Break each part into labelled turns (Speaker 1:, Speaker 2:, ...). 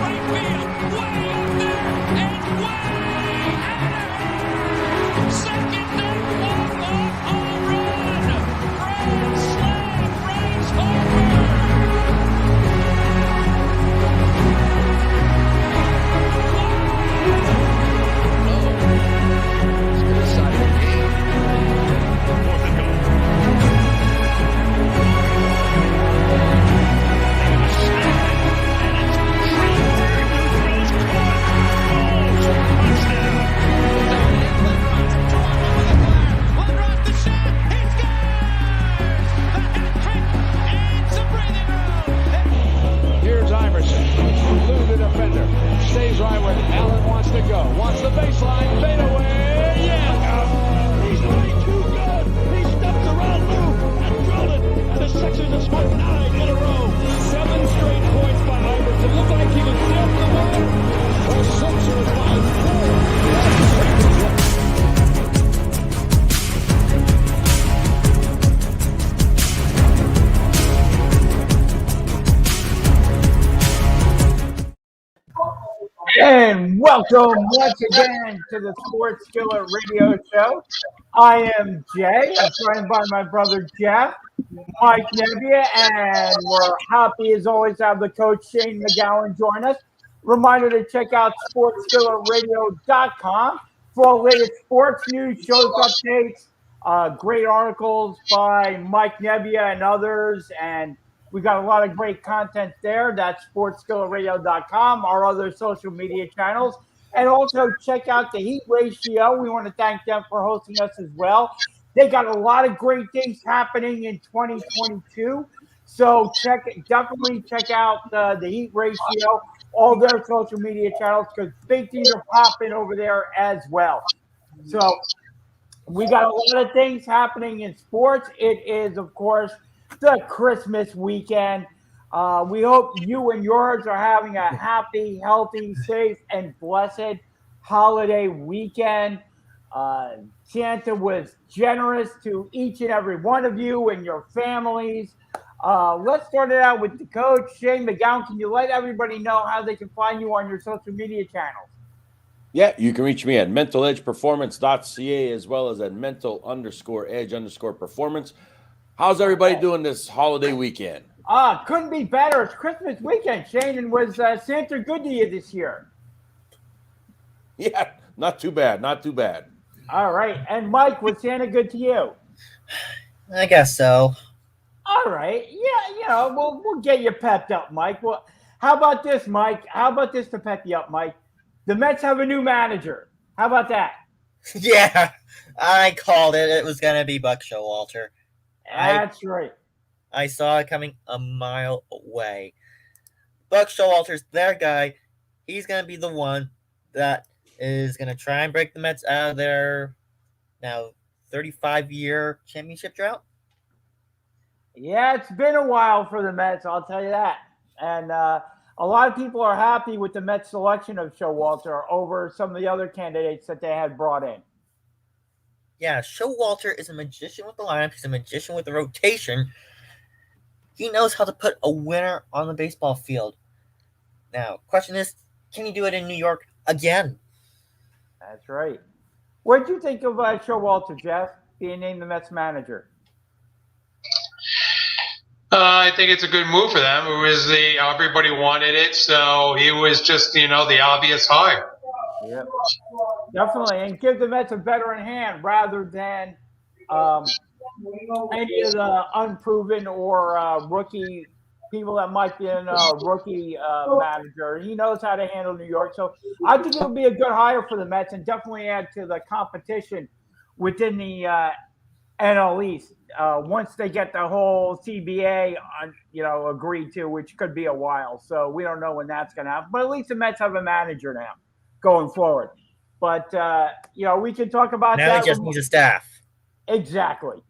Speaker 1: right field, way up there, and way out of here. Second deck walk-off home run. Grand slam, Bryce Harper.
Speaker 2: Stays right where Allen wants to go. Wants the baseline. Fade away. Yeah. He's way too good. He steps around Luke and drilled it. And the Sixers have scored 9 in a row. 7 straight points by Iverson. Looked like he was dead the win. The Sixers by 4.
Speaker 3: And welcome once again to the Sports Skillet Radio Show. I am Jay. I'm joined by my brother Jeff, Mike Nebbia, and we're happy as always to have the coach Shane McGowan join us. Reminder to check out sportsskilletradio.com for all latest sports news, shows, updates, great articles by Mike Nebbia and others, and we got a lot of great content there. That's sportsskilletradio.com, our other social media channels. And also check out the Heat Ratio. We want to thank them for hosting us as well. They got a lot of great things happening in 2022. So definitely check out the Heat Ratio, all their social media channels, because big things are popping over there as well. So we got a lot of things happening in sports. It is, of course, the Christmas weekend. We hope you and yours are having a happy, healthy, safe, and blessed holiday weekend. Santa was generous to each and every one of you and your families. Let's start it out with the coach, Shane McGowan. Can you let everybody know how they can find you on your social media channels?
Speaker 4: Yeah, you can reach me at mentaledgeperformance.ca as well as at mental_edge_performance. How's everybody doing this holiday weekend?
Speaker 3: Couldn't be better. It's Christmas weekend, Shane. And was Santa good to you this year?
Speaker 4: Yeah, not too bad. Not too bad.
Speaker 3: All right. And Mike, was Santa good to you?
Speaker 5: I guess so.
Speaker 3: All right. Yeah, we'll get you pepped up, Mike. Well, how about this, Mike? How about this to pep you up, Mike? The Mets have a new manager. How about that?
Speaker 5: Yeah, I called it. It was going to be Buck Showalter.
Speaker 3: That's right.
Speaker 5: I saw it coming a mile away. Buck Showalter's their guy. He's going to be the one that is going to try and break the Mets out of their now 35-year championship drought.
Speaker 3: Yeah, it's been a while for the Mets, I'll tell you that. And a lot of people are happy with the Mets selection of Showalter over some of the other candidates that they had brought in.
Speaker 5: Yeah, Showalter is a magician with the lineup. He's a magician with the rotation. He knows how to put a winner on the baseball field. Now, question is, can he do it in New York again?
Speaker 3: That's right. What did you think of Showalter, Jeff, being named the Mets manager?
Speaker 6: I think it's a good move for them. Everybody wanted it, so he was just, the obvious hire.
Speaker 3: Yep. Definitely, and give the Mets a veteran hand rather than any of the unproven or rookie people that might be in a rookie manager. He knows how to handle New York, so I think it'll be a good hire for the Mets and definitely add to the competition within the NL East once they get the whole CBA agreed to, which could be a while. So we don't know when that's going to happen, but at least the Mets have a manager now going forward. But, we can talk about
Speaker 5: now
Speaker 3: that.
Speaker 5: Now he just needs a staff.
Speaker 3: Exactly.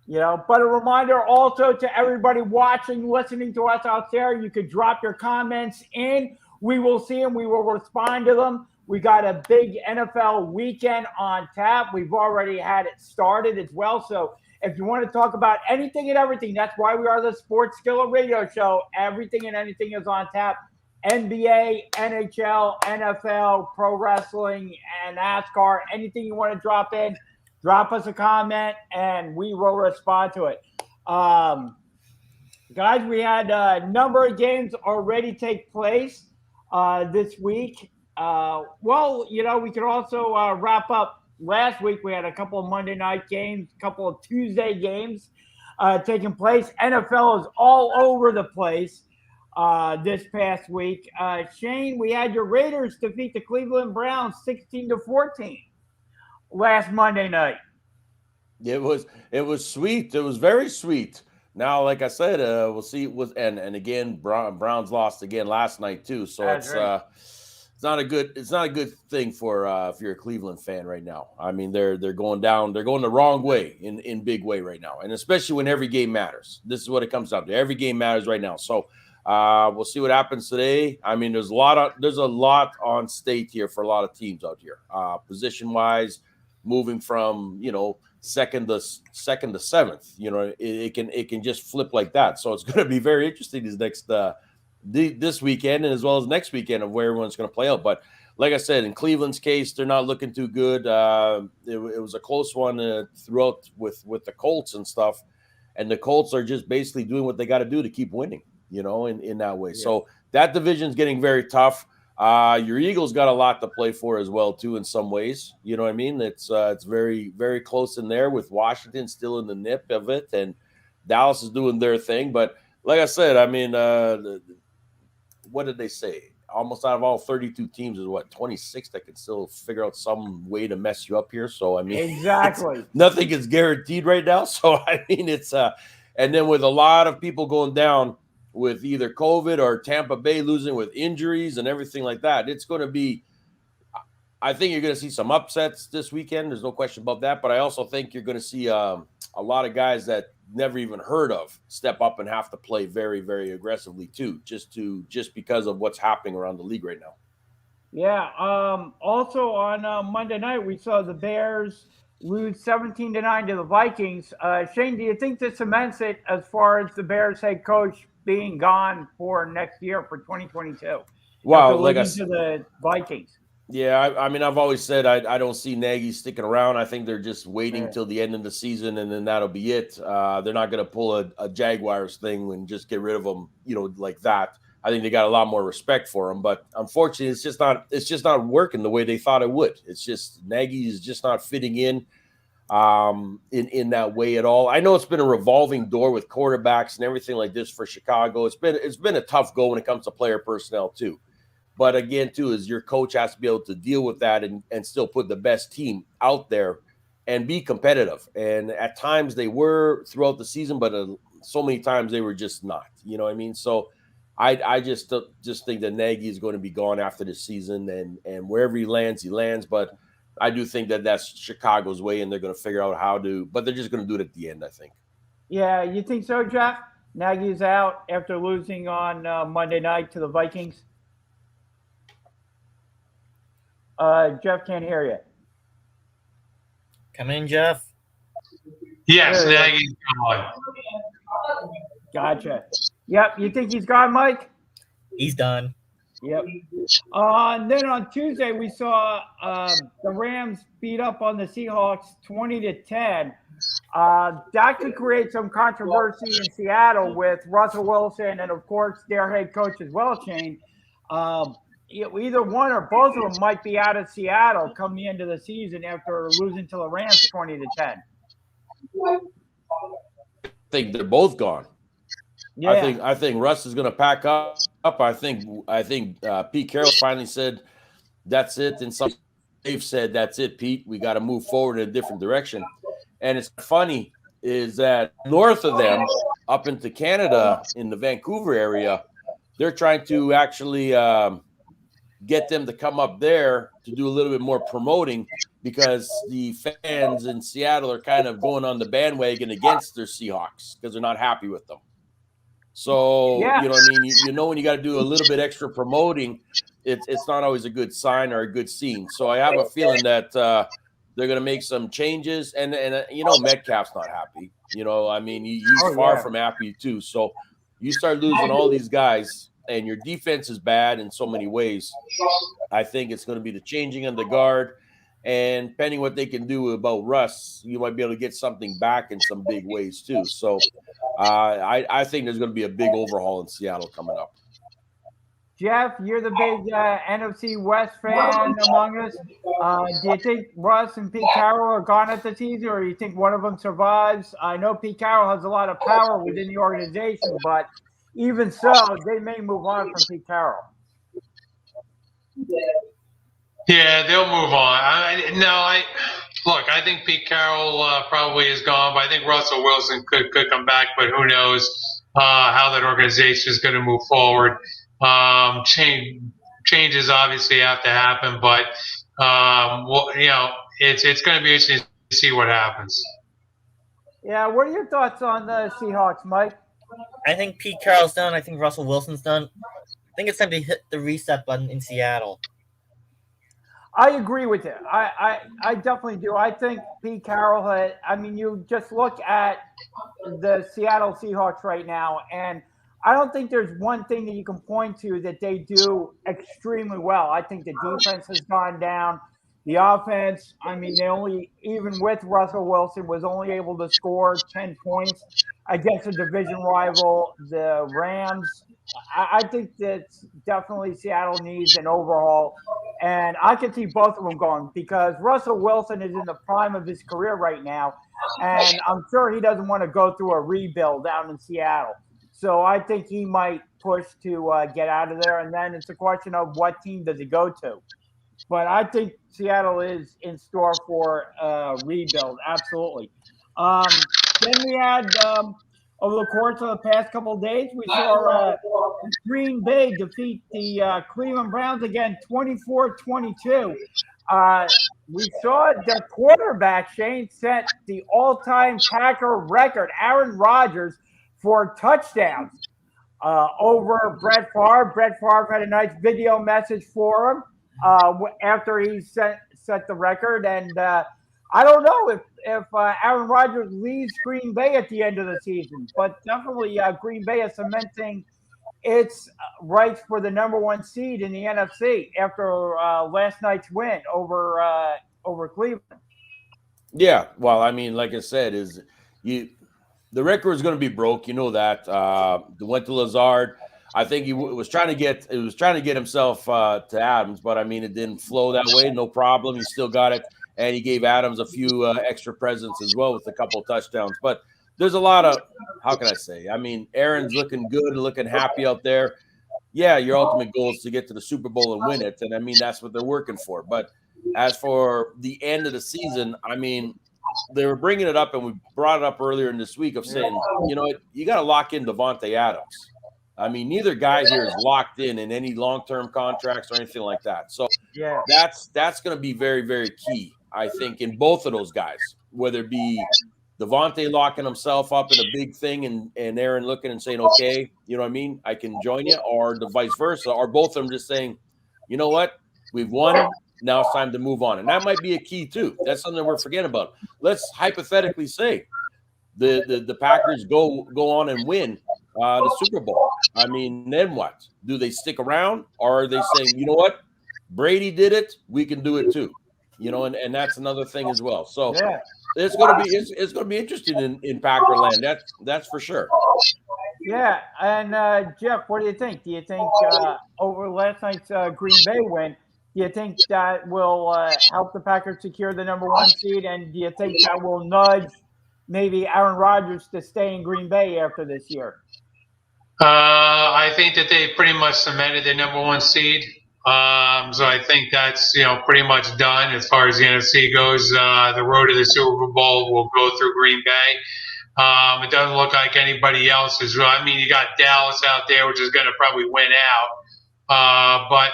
Speaker 3: But a reminder also to everybody watching, listening to us out there, you could drop your comments in. We will see them. We will respond to them. We got a big NFL weekend on tap. We've already had it started as well. So if you want to talk about anything and everything, that's why we are the Sports Skillet Radio Show. Everything and anything is on tap. NBA, NHL, NFL, pro wrestling, and NASCAR. Anything you want to drop in, drop us a comment, and we will respond to it. Guys, we had a number of games already take place this week. We could also wrap up last week. We had a couple of Monday night games, a couple of Tuesday games taking place. NFL is all over the place this past week. Shane, we had your Raiders defeat the Cleveland Browns 16-14 last Monday night.
Speaker 4: It was sweet. It was very sweet. Now, like I said, we'll see. And again, Browns lost again last night too. So
Speaker 3: That's right.
Speaker 4: it's not a good thing for if you're a Cleveland fan right now. I mean, they're going down. They're going the wrong way in big way right now, and especially when every game matters. This is what it comes down to. Every game matters right now. So we'll see what happens today. I mean, there's a lot on stake here for a lot of teams out here, position wise, moving from second to seventh. It can just flip like that. So it's going to be very interesting this weekend and as well as next weekend of where everyone's going to play out. But like I said, in Cleveland's case, they're not looking too good. It was a close one throughout with the Colts and stuff, and the Colts are just basically doing what they got to do to keep winning, in that way. Yeah. So that division's getting very tough. Your Eagles got a lot to play for as well, too, in some ways. You know what I mean? It's very, very close in there with Washington still in the nip of it, and Dallas is doing their thing. But like I said, I mean, what did they say? Almost out of all 32 teams is 26 that can still figure out some way to mess you up here. So, I mean,
Speaker 3: exactly,
Speaker 4: nothing is guaranteed right now. So, I mean, it's and then with a lot of people going down with either COVID or Tampa Bay losing with injuries and everything like that, it's going to be, I think you're going to see some upsets this weekend. There's no question about that. But I also think you're going to see a lot of guys that never even heard of step up and have to play very, very aggressively too, just because of what's happening around the league right now.
Speaker 3: Yeah. Also on Monday night, we saw the Bears lose 17-9 to the Vikings. Shane, do you think this cements it as far as the Bears head coach being gone for next year for 2022?
Speaker 4: Well, like I
Speaker 3: said, to the Vikings.
Speaker 4: Yeah, I mean, I've always said I don't see Nagy sticking around. I think they're just waiting till the end of the season, and then that'll be it. They're not going to pull a Jaguars thing and just get rid of them, like that. I think they got a lot more respect for him, but unfortunately, it's just not working the way they thought it would. It's just Nagy is just not fitting in that way at all. I know it's been a revolving door with quarterbacks and everything like this for Chicago. It's been a tough go when it comes to player personnel too. But again, too, is your coach has to be able to deal with that and still put the best team out there and be competitive. And at times they were throughout the season, but so many times they were just not. You know what I mean? So I just think that Nagy is going to be gone after this season, and wherever he lands. But I do think that that's Chicago's way, and they're going to figure out how to. But they're just going to do it at the end, I think.
Speaker 3: Yeah, you think so, Jeff? Nagy's out after losing on Monday night to the Vikings. Jeff can't hear you.
Speaker 5: Come in, Jeff.
Speaker 6: Yes, Nagy's gone.
Speaker 3: Gotcha. Yep. You think he's gone, Mike?
Speaker 5: He's done.
Speaker 3: Yep. And then on Tuesday, we saw the Rams beat up on the Seahawks 20-10. That could create some controversy in Seattle with Russell Wilson and, of course, their head coach as well, Shane. Either one or both of them might be out of Seattle come the end of the season after losing to the Rams 20-10.
Speaker 4: I think they're both gone.
Speaker 3: Yeah.
Speaker 4: I think Russ is going to pack up. I think Pete Carroll finally said that's it, and some they've said that's it, Pete. We got to move forward in a different direction. And it's funny is that north of them, up into Canada in the Vancouver area, they're trying to actually get them to come up there to do a little bit more promoting because the fans in Seattle are kind of going on the bandwagon against their Seahawks because they're not happy with them. So,
Speaker 3: Yeah.
Speaker 4: You know what I mean? When you got to do a little bit extra promoting, it's not always a good sign or a good scene. So I have a feeling that they're going to make some changes. And Metcalf's not happy. He's far from happy too. So you start losing all these guys and your defense is bad in so many ways, I think it's going to be the changing of the guard. And depending what they can do about Russ, you might be able to get something back in some big ways too. So I think there's going to be a big overhaul in Seattle coming up.
Speaker 3: Jeff, you're the big NFC West fan among us. Do you think Russ and Pete Carroll are gone at the season, or do you think one of them survives? I know Pete Carroll has a lot of power within the organization, but even so, they may move on from Pete Carroll.
Speaker 6: Yeah, they'll move on. Look. I think Pete Carroll probably is gone, but I think Russell Wilson could come back. But who knows how that organization is going to move forward? Changes obviously have to happen, but it's going to be interesting to see what happens.
Speaker 3: Yeah, what are your thoughts on the Seahawks, Mike?
Speaker 5: I think Pete Carroll's done. I think Russell Wilson's done. I think it's time to hit the reset button in Seattle.
Speaker 3: I agree with you. I definitely do. I think Pete Carroll you just look at the Seattle Seahawks right now, and I don't think there's one thing that you can point to that they do extremely well. I think the defense has gone down. The offense, even with Russell Wilson, was only able to score 10 points against a division rival, the Rams. I think that definitely Seattle needs an overhaul. And I can see both of them going because Russell Wilson is in the prime of his career right now. And I'm sure he doesn't want to go through a rebuild down in Seattle. So I think he might push to get out of there. And then it's a question of what team does he go to. But I think Seattle is in store for a rebuild. Absolutely. Then we had over the course of the past couple of days, we saw Green Bay defeat the Cleveland Browns again, 24-22. We saw the quarterback, Shane, set the all-time Packer record, Aaron Rodgers, for touchdowns over Brett Favre. Brett Favre had a nice video message for him after he set the record. And I don't know if Aaron Rodgers leaves Green Bay at the end of the season, but definitely Green Bay is cementing its rights for the number one seed in the NFC after last night's win over Cleveland.
Speaker 4: Yeah, well, like I said, the record is going to be broke. You know that. Went to Lazard. I think he was trying to get himself to Adams, but it didn't flow that way. No problem. He still got it. And he gave Adams a few extra presents as well with a couple of touchdowns. But there's a lot of, how can I say? Aaron's looking good and looking happy out there. Yeah, your ultimate goal is to get to the Super Bowl and win it. And that's what they're working for. But as for the end of the season, they were bringing it up, and we brought it up earlier in this week of saying, you got to lock in Devontae Adams. Neither guy here is locked in any long-term contracts or anything like that. So
Speaker 3: yeah,
Speaker 4: that's going to be very, very key, I think, in both of those guys, whether it be Devontae locking himself up in a big thing and Aaron looking and saying, okay, I can join you, or the vice versa, or both of them just saying, you know what, we've won. Now it's time to move on. And that might be a key too. That's something we're forgetting about. Let's hypothetically say the Packers go on and win the Super Bowl. Then what? Do they stick around, or are they saying, you know what, Brady did it, we can do it too? And that's another thing as well. So yeah, it's going to be interesting in Packerland. That's for sure.
Speaker 3: Yeah, and Jeff, what do you think? Do you think over last night's Green Bay win, do you think that will help the Packers secure the number one seed? And do you think that will nudge maybe Aaron Rodgers to stay in Green Bay after this year?
Speaker 6: I think that they pretty much cemented the number one seed. So I think that's pretty much done as far as the NFC goes. The road to the Super Bowl will go through Green Bay. It doesn't look like anybody else is. You got Dallas out there, which is going to probably win out. But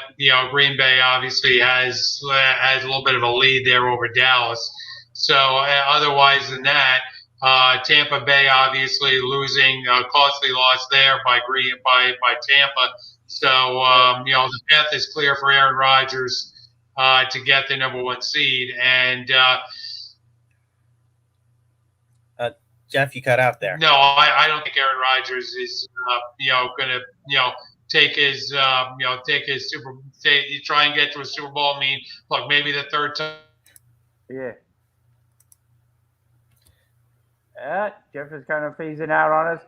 Speaker 6: Green Bay obviously has a little bit of a lead there over Dallas. So otherwise than that, Tampa Bay obviously losing a costly loss there by Tampa. So the path is clear for Aaron Rodgers to get the number one seed. And Jeff, you cut out there. No, I don't think Aaron Rodgers is going to take his try and get to a Super Bowl. I mean, look, maybe the third time.
Speaker 3: Yeah. Jeff is kind of phasing out on us.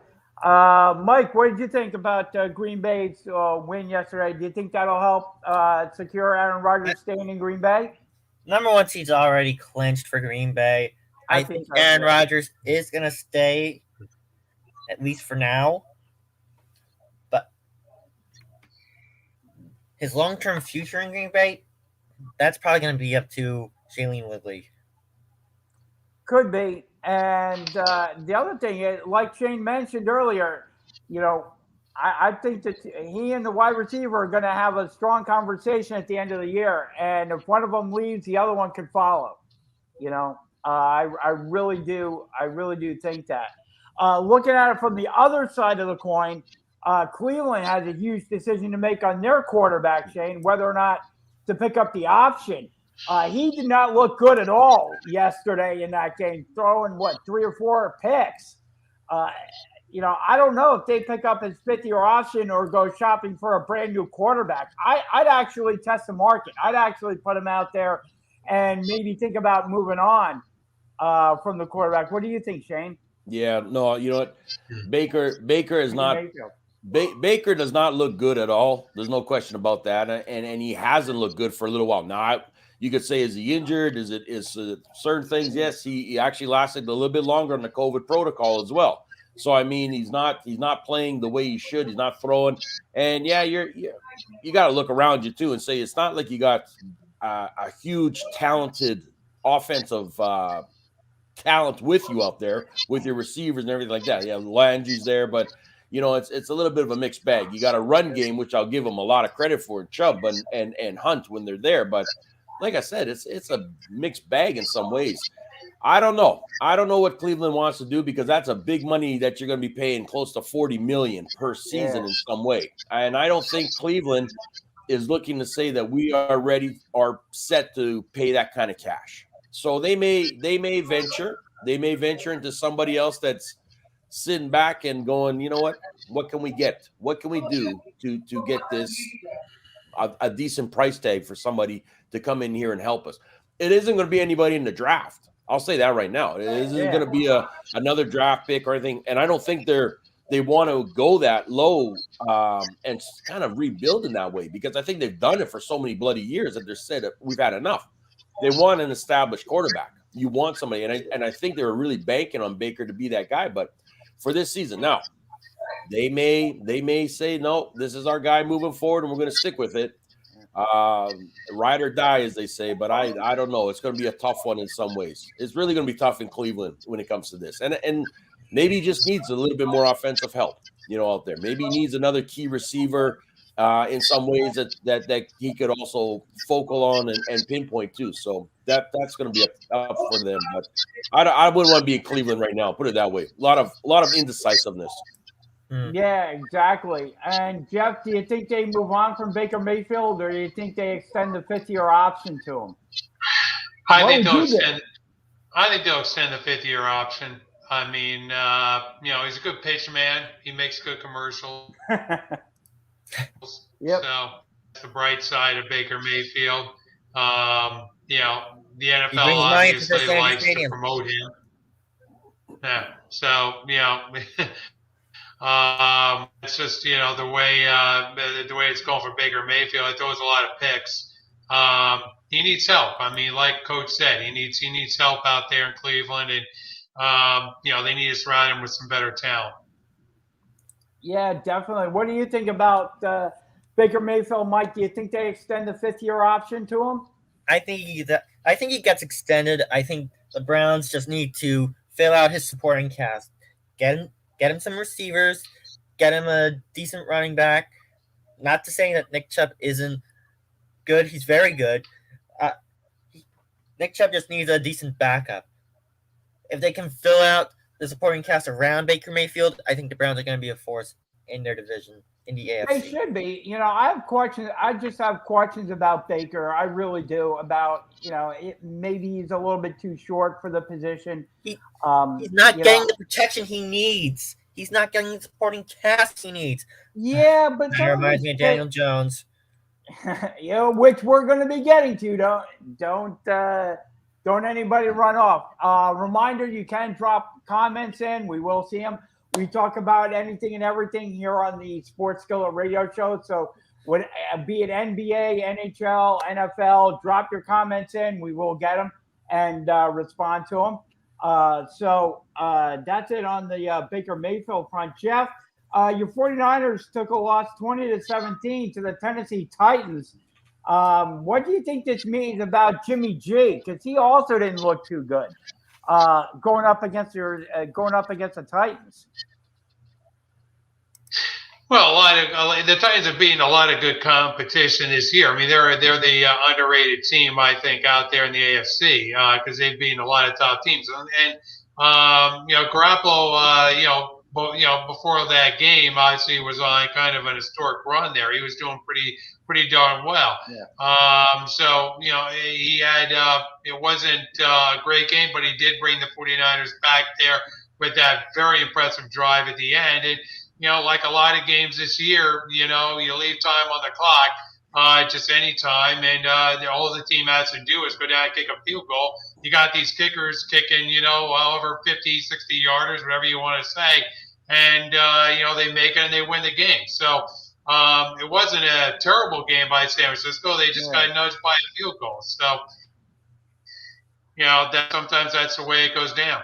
Speaker 3: Mike, what did you think about Green Bay's win yesterday? Do you think that'll help secure Aaron Rodgers staying in Green Bay?
Speaker 5: Number one seed's already clinched for Green Bay. I think
Speaker 3: so,
Speaker 5: Aaron
Speaker 3: too.
Speaker 5: Rodgers is going to stay, at least for now. But his long-term future in Green Bay, that's probably going to be up to Shailene Woodley.
Speaker 3: Could be. And the other thing is, like Shane mentioned earlier, I think that he and the wide receiver are going to have a strong conversation at the end of the year. And if one of them leaves, the other one could follow. I really do. I really do think that. Looking at it from the other side of the coin, Cleveland has a huge decision to make on their quarterback, Shane, whether or not to pick up the option. He did not look good at all yesterday in that game, throwing 3 or 4 picks. I don't know if they pick up his 5th-year option or go shopping for a brand new quarterback. I'd actually test the market. I'd actually put him out there and maybe think about moving on from the quarterback. What do you think, Shane?
Speaker 4: Yeah, no, you know what? Baker is not. Baker does not look good at all. There's no question about that, and he hasn't looked good for a little while now. You could say, is he injured? Is certain things? Yes, he actually lasted a little bit longer on the COVID protocol as well. So I mean, he's not playing the way he should. He's not throwing, and yeah, you got to look around you too and say it's not like you got a huge talented offensive talent with you out there with your receivers and everything like that. Yeah, Landry's there, but it's a little bit of a mixed bag. You got a run game, which I'll give them a lot of credit for, Chubb and Hunt when they're there, but like I said, it's a mixed bag in some ways. I don't know. I don't know what Cleveland wants to do because that's a big money that you're going to be paying close to $40 million per season in some way. And I don't think Cleveland is looking to say that we are ready or set to pay that kind of cash. So they may venture into somebody else that's sitting back and going, you know what can we get? What can we do to get this a decent price tag for somebody to come in here and help us? It isn't going to be anybody in the draft. I'll say that right now. It isn't going to be another draft pick or anything. And I don't think they want to go that low and kind of rebuild in that way because I think they've done it for so many bloody years that they're said that we've had enough. They want an established quarterback. You want somebody, and I think they were really banking on Baker to be that guy. But for this season, now they may say no, this is our guy moving forward, and we're going to stick with it. Ride or die, as they say. But I don't know. It's going to be a tough one in some ways. It's really going to be tough in Cleveland when it comes to this, and maybe he just needs a little bit more offensive help, out there. Maybe he needs another key receiver. In some ways that he could also focal on and pinpoint too. So that's going to be up for them. But I wouldn't want to be in Cleveland right now. Put it that way. A lot of indecisiveness.
Speaker 3: Yeah, exactly. And Jeff, do you think they move on from Baker Mayfield, or do you think they extend the 5th-year option to him?
Speaker 6: I think they'll extend the 5th-year option. I mean, he's a good pitch man. He makes good commercials.
Speaker 3: Yep.
Speaker 6: So that's the bright side of Baker Mayfield. The NFL obviously likes to promote him. Yeah. So it's just the way it's going for Baker Mayfield. It throws a lot of picks. He needs help. I mean, like Coach said, he needs help out there in Cleveland, and they need to surround him with some better talent.
Speaker 3: Yeah, definitely. What do you think about Baker Mayfield, Mike? Do you think they extend the 5th-year option to him?
Speaker 5: I think he gets extended. I think the Browns just need to fill out his supporting cast, get him some receivers, get him a decent running back. Not to say that Nick Chubb isn't good; he's very good. Nick Chubb just needs a decent backup. If they can fill out the supporting cast around Baker Mayfield, I think the Browns are going to be a force in their division in the AFC.
Speaker 3: They should be. I have questions. I just have questions about Baker. I really do about, maybe he's a little bit too short for the position.
Speaker 5: He's not getting the protection he needs. He's not getting the supporting cast he needs.
Speaker 3: Yeah, but
Speaker 5: That
Speaker 3: some of
Speaker 5: reminds
Speaker 3: his
Speaker 5: me of Daniel Jones.
Speaker 3: which we're going to be getting to. Don't anybody run off. Reminder: you can drop comments in. We will see them. We talk about anything and everything here on the Sports Skillet Radio Show. So, be it NBA, NHL, NFL, drop your comments in. We will get them and respond to them. That's it on the Baker Mayfield front. Jeff, your 49ers took a loss 20-17 to the Tennessee Titans. What do you think this means about Jimmy G? Because he also didn't look too good going up against the Titans.
Speaker 6: Well, the Titans have beaten a lot of good competition this year. I mean, they're the underrated team, I think, out there in the AFC because they've beaten a lot of top teams. And Garoppolo, before that game, obviously was on kind of an historic run there. He was doing pretty darn well.
Speaker 3: Yeah.
Speaker 6: He had it wasn't a great game, but he did bring the 49ers back there with that very impressive drive at the end. And like a lot of games this year, you leave time on the clock, just any time, and all the team has to do is go down and kick a field goal. You got these kickers kicking, over 50, 60 yarders, whatever you want to say, and, they make it and they win the game. So it wasn't a terrible game by San Francisco. They just got nudged by a field goal. So, sometimes that's the way it goes down.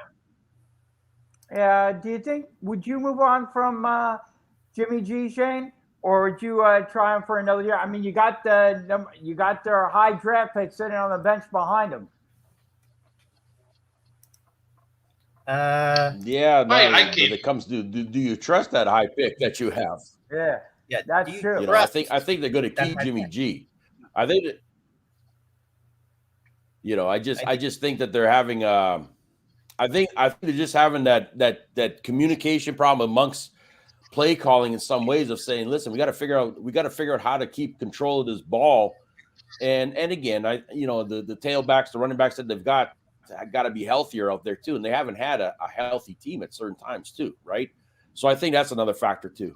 Speaker 3: Do you think would you move on from Jimmy G, Shane, or would you try him for another year? I mean, you got their high draft pick sitting on the bench behind him.
Speaker 4: Yeah, no. When it comes to do you trust that high pick that you have?
Speaker 3: Yeah, that's true.
Speaker 4: I think they're going to keep Jimmy G. I think that, I just think that they're having I think they're just having that communication problem amongst play calling in some ways of saying, listen, we got to figure out how to keep control of this ball. And again, the tailbacks, the running backs that they've got to be healthier out there too. And they haven't had a healthy team at certain times too. Right. So I think that's another factor too.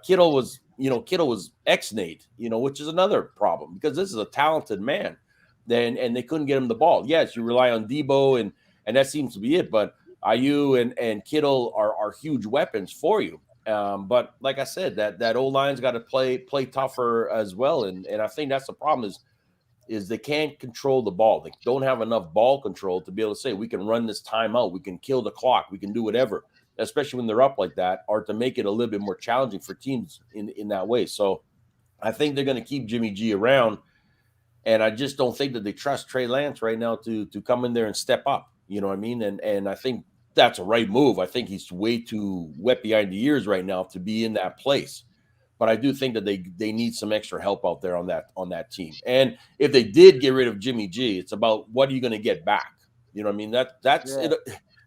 Speaker 4: Kittle was ex-Nate, which is another problem because this is a talented man. And they couldn't get him the ball. Yes, you rely on Debo and that seems to be it. But Aiyuk and Kittle are huge weapons for you. But like I said, that O-line's got to play tougher as well. And I think that's the problem is they can't control the ball. They don't have enough ball control to be able to say, we can run this timeout. We can kill the clock. We can do whatever, especially when they're up like that, or to make it a little bit more challenging for teams in that way. So I think they're going to keep Jimmy G around. And I just don't think that they trust Trey Lance right now to come in there and step up. You know what I mean? And I think that's a right move. I think he's way too wet behind the ears right now to be in that place. But I do think that they need some extra help out there on that team. And if they did get rid of Jimmy G, it's about what are you going to get back? You know what I mean? That's it.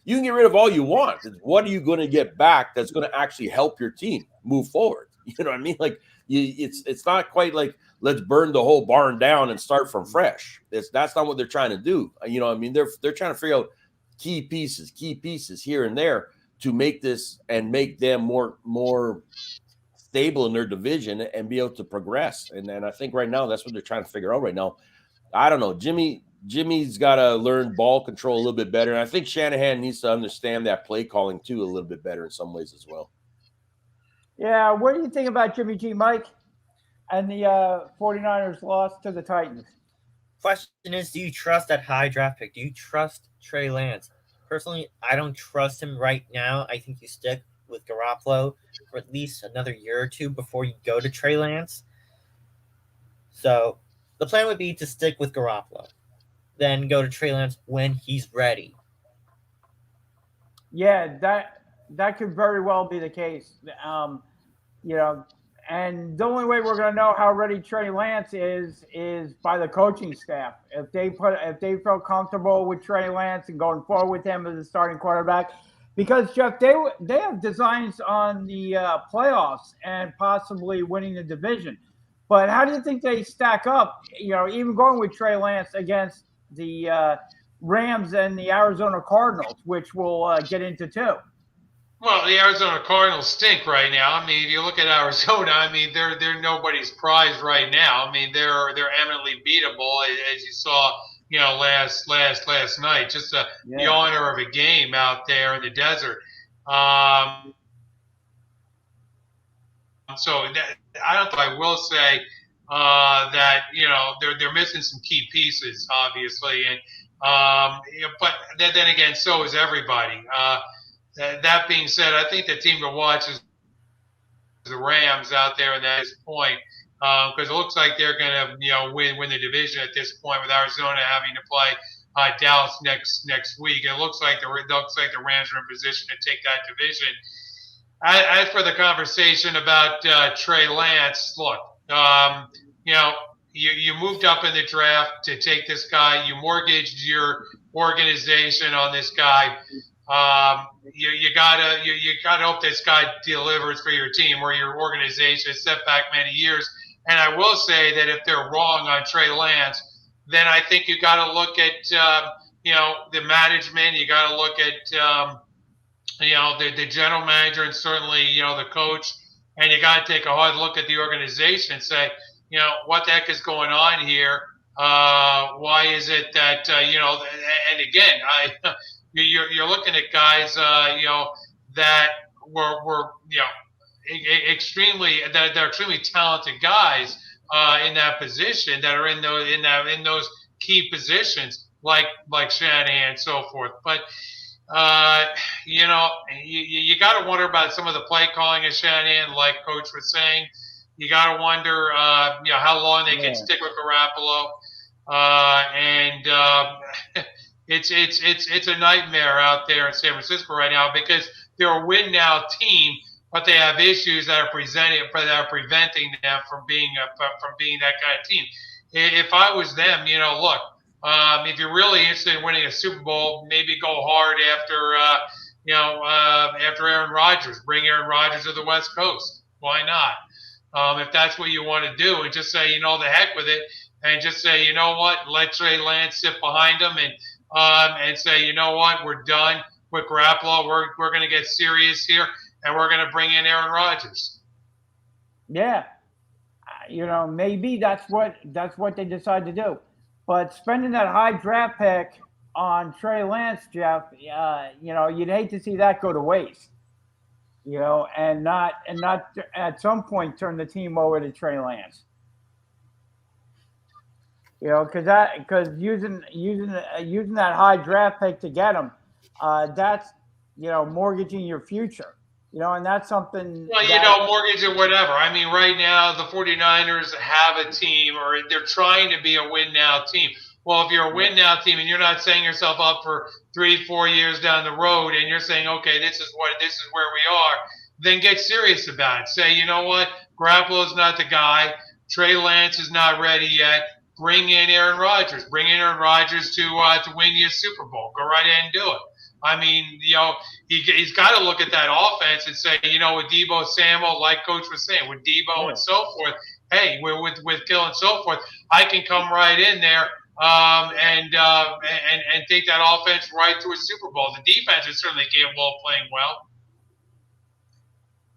Speaker 4: You can get rid of all you want. It's what are you going to get back that's going to actually help your team move forward? You know what I mean? Like it's not quite like let's burn the whole barn down and start from fresh. That's not what they're trying to do. You know what I mean? They're trying to figure out key pieces here and there to make this and make them more stable in their division and be able to progress. And I think right now that's what they're trying to figure out right now. I don't know. Jimmy's got to learn ball control a little bit better. And I think Shanahan needs to understand that play calling too a little bit better in some ways as well.
Speaker 3: Yeah. What do you think about Jimmy G, Mike, and the 49ers loss to the Titans?
Speaker 5: Question is, do you trust that high draft pick? Do you trust Trey Lance? Personally, I don't trust him right now. I think you stick with Garoppolo for at least another year or two before you go to Trey Lance. So the plan would be to stick with Garoppolo, then go to Trey Lance when he's ready.
Speaker 3: Yeah, that could very well be the case. And the only way we're going to know how ready Trey Lance is by the coaching staff. If they feel comfortable with Trey Lance and going forward with him as a starting quarterback, because Jeff, they have designs on the playoffs and possibly winning the division. But how do you think they stack up? Even going with Trey Lance against the Rams and the Arizona Cardinals, which we'll get into too.
Speaker 6: Well, the Arizona Cardinals stink right now. I mean, if you look at Arizona, I mean, they're nobody's prize right now. I mean, they're eminently beatable, as you saw, last night. Just the
Speaker 3: Yeah.
Speaker 6: honor of a game out there in the desert. Um, so that, I don't. I will say that they're missing some key pieces, obviously, and but then again, so is everybody. That being said, I think the team to watch is the Rams out there at this point, because it looks like they're going to win the division at this point, with Arizona having to play Dallas next week. It looks like the Rams are in position to take that division. As for the conversation about Trey Lance, look, you moved up in the draft to take this guy. You mortgaged your organization on this guy. You gotta hope this guy delivers for your team or your organization. It's set back many years. And I will say that if they're wrong on Trey Lance, then I think you got to look at the management. You got to look at the general manager, and certainly the coach. And you got to take a hard look at the organization and say, what the heck is going on here? Why is it that And again, you're looking at guys that were extremely they're extremely talented guys in that position, that are in those key positions, like Shanahan and so forth. But you got to wonder about some of the play calling of Shanahan, like Coach was saying. You got to wonder, how long they can stick with Garoppolo, and it's a nightmare out there in San Francisco right now, because they're a win now team, but they have issues that are preventing them from being that kind of team. If I was them, look, if you're really interested in winning a Super Bowl, maybe go hard after Aaron Rodgers. Bring Aaron Rodgers to the West Coast. Why not? If that's what you want to do, and just say, the heck with it, and just say, you know what, let Trey Lance sit behind him, and say, you know what, we're done with Garoppolo. We're going to get serious here, and we're going to bring in Aaron Rodgers.
Speaker 3: Yeah. Maybe that's what they decide to do. But spending that high draft pick on Trey Lance, Jeff, you'd hate to see that go to waste. And not at some point turn the team over to Trey Lance. Because using that high draft pick to get him, that's mortgaging your future. And that's something.
Speaker 6: Well, mortgage or whatever. I mean, right now the 49ers have a team, or they're trying to be a win now team. Well, if you're a win now team and you're not setting yourself up for 3-4 years down the road, and you're saying, okay, this is where we are, then get serious about it. Say, you know what, Garoppolo's not the guy. Trey Lance is not ready yet. Bring in Aaron Rodgers. Bring in Aaron Rodgers to win you a Super Bowl. Go right ahead and do it. I mean, he's got to look at that offense and say, with Debo Samuel, like Coach was saying, with Debo and so forth, hey, with Gill and so forth, I can come right in there and take that offense right to a Super Bowl. The defense is certainly capable of playing well.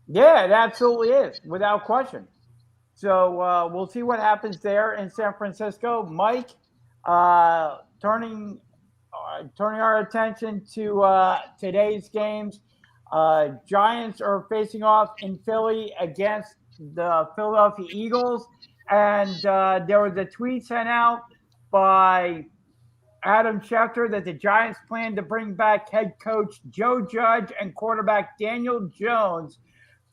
Speaker 3: Yeah, it absolutely is, without question. So we'll see what happens there in San Francisco. Mike, turning our attention to today's games. Giants are facing off in Philly against the Philadelphia Eagles. And there was a tweet sent out by Adam Schefter that the Giants plan to bring back head coach Joe Judge and quarterback Daniel Jones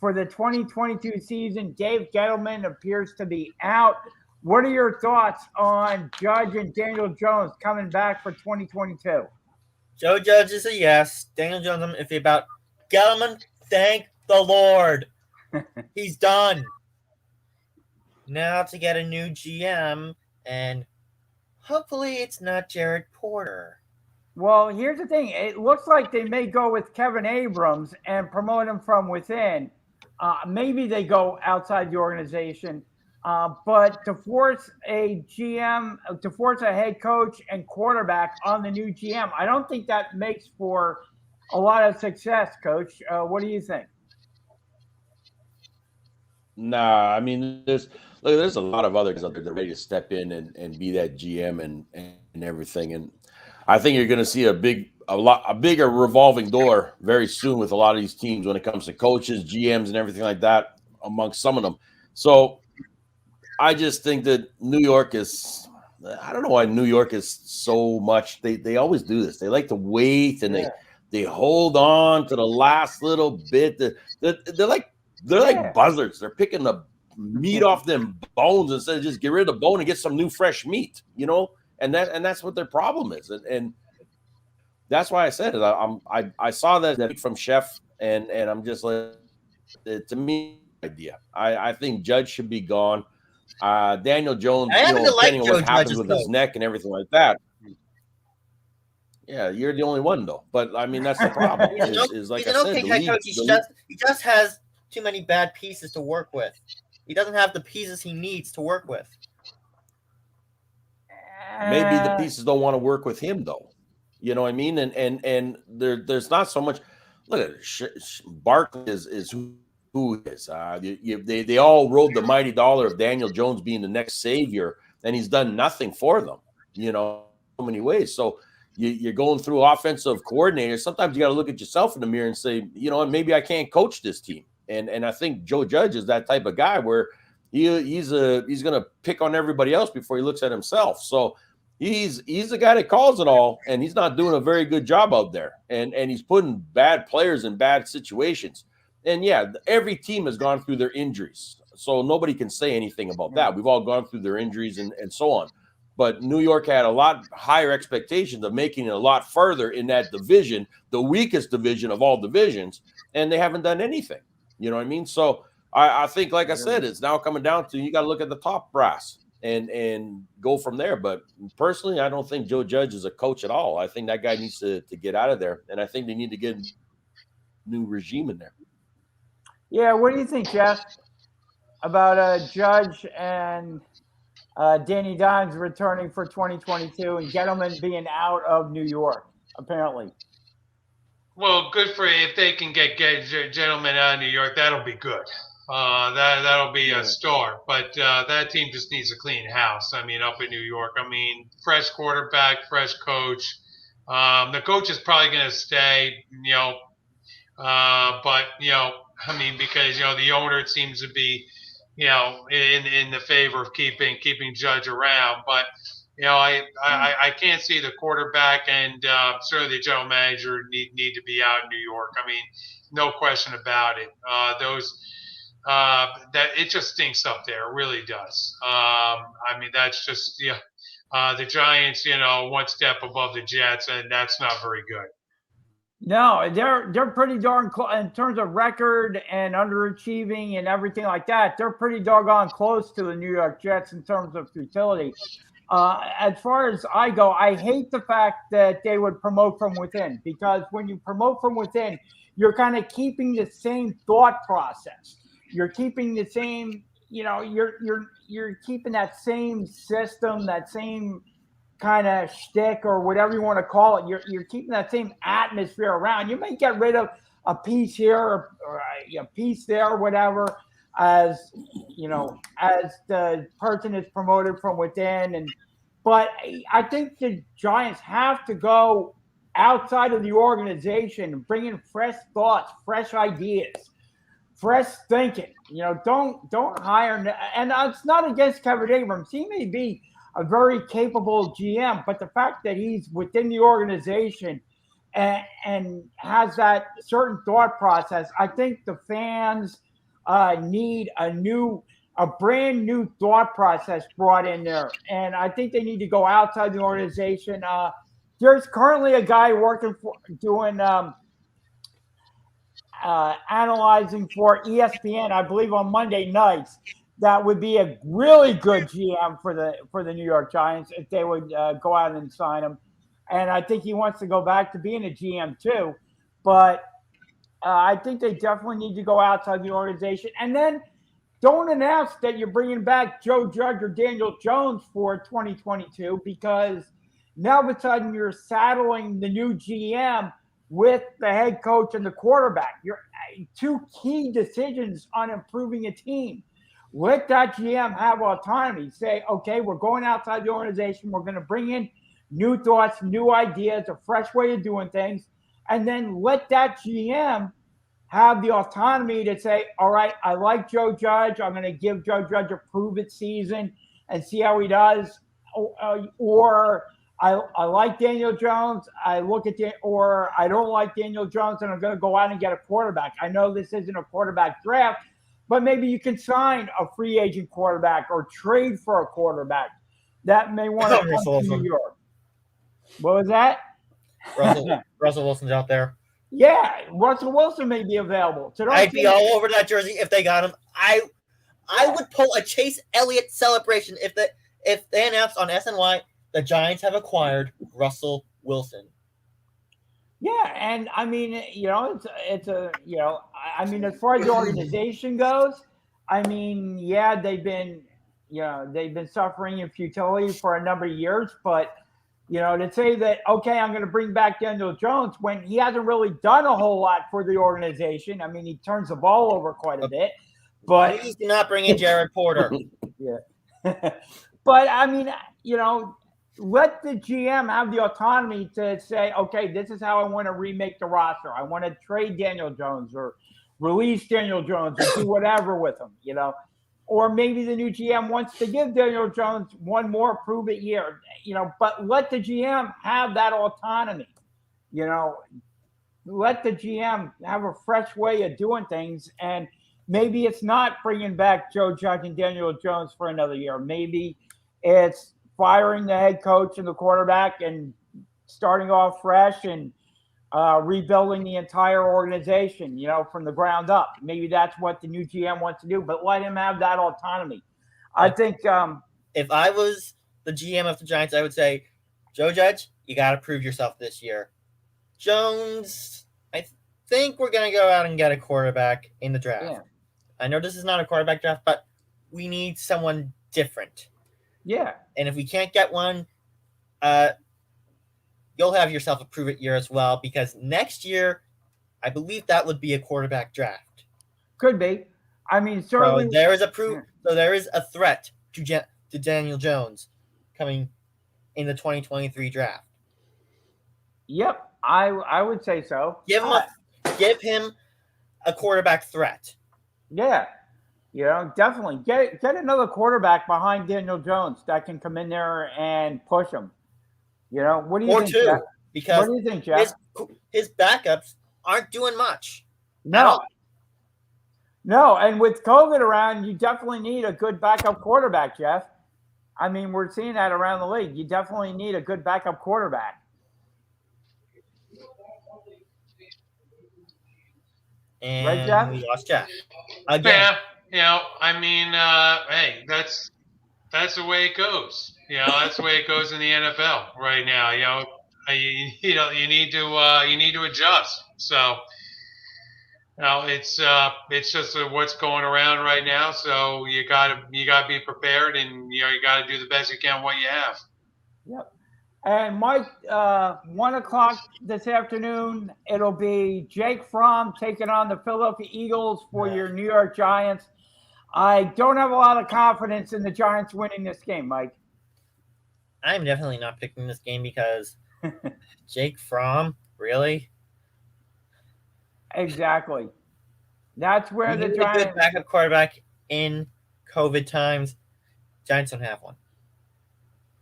Speaker 3: for the 2022 season. Dave Gettleman appears to be out. What are your thoughts on Judge and Daniel Jones coming back for 2022?
Speaker 5: Joe Judge is a yes. Daniel Jones, I'm iffy about. Gettleman, thank the Lord. He's done. Now to get a new GM, and hopefully it's not Jared Porter.
Speaker 3: Well, here's the thing. It looks like they may go with Kevin Abrams and promote him from within. Maybe they go outside the organization. But to force a GM, to force a head coach and quarterback on the new GM, I don't think that makes for a lot of success, Coach. What do you think?
Speaker 4: Nah, I mean, there's a lot of other guys out there that are ready to step in and be that GM and everything. And I think you're going to see a bigger revolving door very soon with a lot of these teams when it comes to coaches, GMs, and everything like that amongst some of them. So I just think that New York is. I don't know why New York is so much. They always do this. They like to wait and they hold on to the last little bit. They're like buzzards. They're picking the meat off them bones instead of just get rid of the bone and get some new fresh meat. And that's what their problem is. And that's why I said it. I saw that from Chef and I'm just like, to me, idea. I think Judge should be gone. Daniel Jones,
Speaker 5: I happen to like
Speaker 4: depending on
Speaker 5: Joe
Speaker 4: what happens
Speaker 5: Judge's
Speaker 4: with
Speaker 5: coach.
Speaker 4: his neck and everything like that. Yeah, you're the only one though. But I mean, that's the problem. is like
Speaker 5: He's
Speaker 4: I
Speaker 5: an
Speaker 4: said,
Speaker 5: okay
Speaker 4: the
Speaker 5: head
Speaker 4: league.
Speaker 5: coach. He just has too many bad pieces to work with. He doesn't have the pieces he needs to work with.
Speaker 4: Maybe the pieces don't want to work with him though. You know what I mean? And there's not so much. Look at it. Barkley is who he is. They all rode the mighty dollar of Daniel Jones being the next savior, and he's done nothing for them. So many ways. So you're going through offensive coordinators. Sometimes you got to look at yourself in the mirror and say, maybe I can't coach this team. And I think Joe Judge is that type of guy where he's going to pick on everybody else before he looks at himself. So he's the guy that calls it all, and he's not doing a very good job out there. And he's putting bad players in bad situations. And yeah, every team has gone through their injuries. So nobody can say anything about that. We've all gone through their injuries and so on. But New York had a lot higher expectations of making it a lot further in that division, the weakest division of all divisions, and they haven't done anything. You know what I mean? So I think, like I said, it's now coming down to you got to look at the top brass and go from there. But personally, I don't think Joe Judge is a coach at all. I think that guy needs to get out of there, and I think they need to get a new regime in there.
Speaker 3: Yeah, what do you think, Jeff, about Judge and Danny Dimes returning for 2022 and Gettleman being out of New York, apparently?
Speaker 6: Well, good for if they can get Gentlemen out of New York. That'll be good. That'll be a star. But that team just needs a clean house. I mean, up in New York. I mean, fresh quarterback, fresh coach. The coach is probably going to stay. But I mean, because the owner it seems to be, in the favor of keeping Judge around. But I can't see the quarterback and certainly the general manager need to be out in New York. I mean, no question about it. That it just stinks up there. It really does. I mean, that's just the Giants, one step above the Jets, and that's not very good.
Speaker 3: No, they're pretty darn close in terms of record and underachieving and everything like that. They're pretty doggone close to the New York Jets in terms of futility. As far as I go, I hate the fact that they would promote from within, because when you promote from within, you're kind of keeping the same thought process. You're keeping the same, you're keeping that same system, that same kind of shtick or whatever you want to call it. You're keeping that same atmosphere around. You may get rid of a piece here or a piece there, whatever, as the person is promoted from within. But I think the Giants have to go outside of the organization and bring in fresh thoughts, fresh ideas, fresh thinking. Don't hire. And it's not against Kevin Abrams. He may be a very capable GM, but the fact that he's within the organization and has that certain thought process, I think the fans need a brand new thought process brought in there. And I think they need to go outside the organization. There's currently a guy doing analyzing for ESPN, I believe on Monday nights. That would be a really good GM for the New York Giants if they would go out and sign him. And I think he wants to go back to being a GM too. But I think they definitely need to go outside the organization. And then don't announce that you're bringing back Joe Judge or Daniel Jones for 2022, because now all of a sudden you're saddling the new GM with the head coach and the quarterback. You're two key decisions on improving a team. Let that GM have autonomy. Say, okay, we're going outside the organization. We're going to bring in new thoughts, new ideas, a fresh way of doing things. And then let that GM have the autonomy to say, all right, I like Joe Judge. I'm going to give Joe Judge a prove-it season and see how he does. Or I like Daniel Jones. I don't like Daniel Jones, and I'm going to go out and get a quarterback. I know this isn't a quarterback draft, but maybe you can sign a free agent quarterback or trade for a quarterback that may want to come to New York. What was that?
Speaker 5: Russell Wilson's out there.
Speaker 3: Yeah, Russell Wilson may be available. So
Speaker 5: I'd be all over that jersey if they got him. I would pull a Chase Elliott celebration if they announced on SNY the Giants have acquired Russell Wilson.
Speaker 3: Yeah, and I mean, it's a I mean, as far as the organization goes, I mean, yeah, they've been suffering in futility for a number of years, but to say that, okay, I'm going to bring back Daniel Jones when he hasn't really done a whole lot for the organization. I mean, he turns the ball over quite a bit, but
Speaker 5: please do not bring in Jared Porter.
Speaker 3: Yeah, but I mean, let the GM have the autonomy to say, okay, this is how I want to remake the roster. I want to trade Daniel Jones or release Daniel Jones or do whatever with him, Or maybe the new GM wants to give Daniel Jones one more prove-it year, but let the GM have that autonomy. Let the GM have a fresh way of doing things. And maybe it's not bringing back Joe Judge and Daniel Jones for another year. Maybe it's firing the head coach and the quarterback and starting off fresh and rebuilding the entire organization, from the ground up. Maybe that's what the new GM wants to do, but let him have that autonomy. I think
Speaker 5: if I was the GM of the Giants, I would say, Joe Judge, you got to prove yourself this year. Jones, I think we're going to go out and get a quarterback in the draft. Yeah. I know this is not a quarterback draft, but we need someone different.
Speaker 3: Yeah.
Speaker 5: And if we can't get one, you'll have yourself a prove-it year as well, because next year, I believe that would be a quarterback draft.
Speaker 3: Could be. I mean, certainly.
Speaker 5: So there is So there is a threat to Daniel Jones coming in the 2023 draft.
Speaker 3: Yep, I would say so.
Speaker 5: Give him a quarterback threat.
Speaker 3: Yeah. Definitely get another quarterback behind Daniel Jones that can come in there and push him. What do you think?
Speaker 5: Jeff? Because
Speaker 3: what do you think, Jeff?
Speaker 5: His backups aren't doing much.
Speaker 3: No, and with COVID around, you definitely need a good backup quarterback, Jeff. I mean, we're seeing that around the league. You definitely need a good backup quarterback.
Speaker 5: And
Speaker 3: right, Jeff?
Speaker 5: we lost Jeff again.
Speaker 6: Yeah, I mean, hey, that's the way it goes. That's the way it goes in the NFL right now. You need to adjust. So, it's just what's going around right now. So you gotta be prepared, and you gotta do the best you can what you have.
Speaker 3: Yep. And Mike, 1:00 this afternoon, it'll be Jake Fromm taking on the Philadelphia Eagles for your New York Giants. I don't have a lot of confidence in the Giants winning this game, Mike.
Speaker 5: I'm definitely not picking this game because Jake Fromm, really?
Speaker 3: Exactly. That's where the Giants.
Speaker 5: A good backup quarterback in COVID times. Giants don't have one.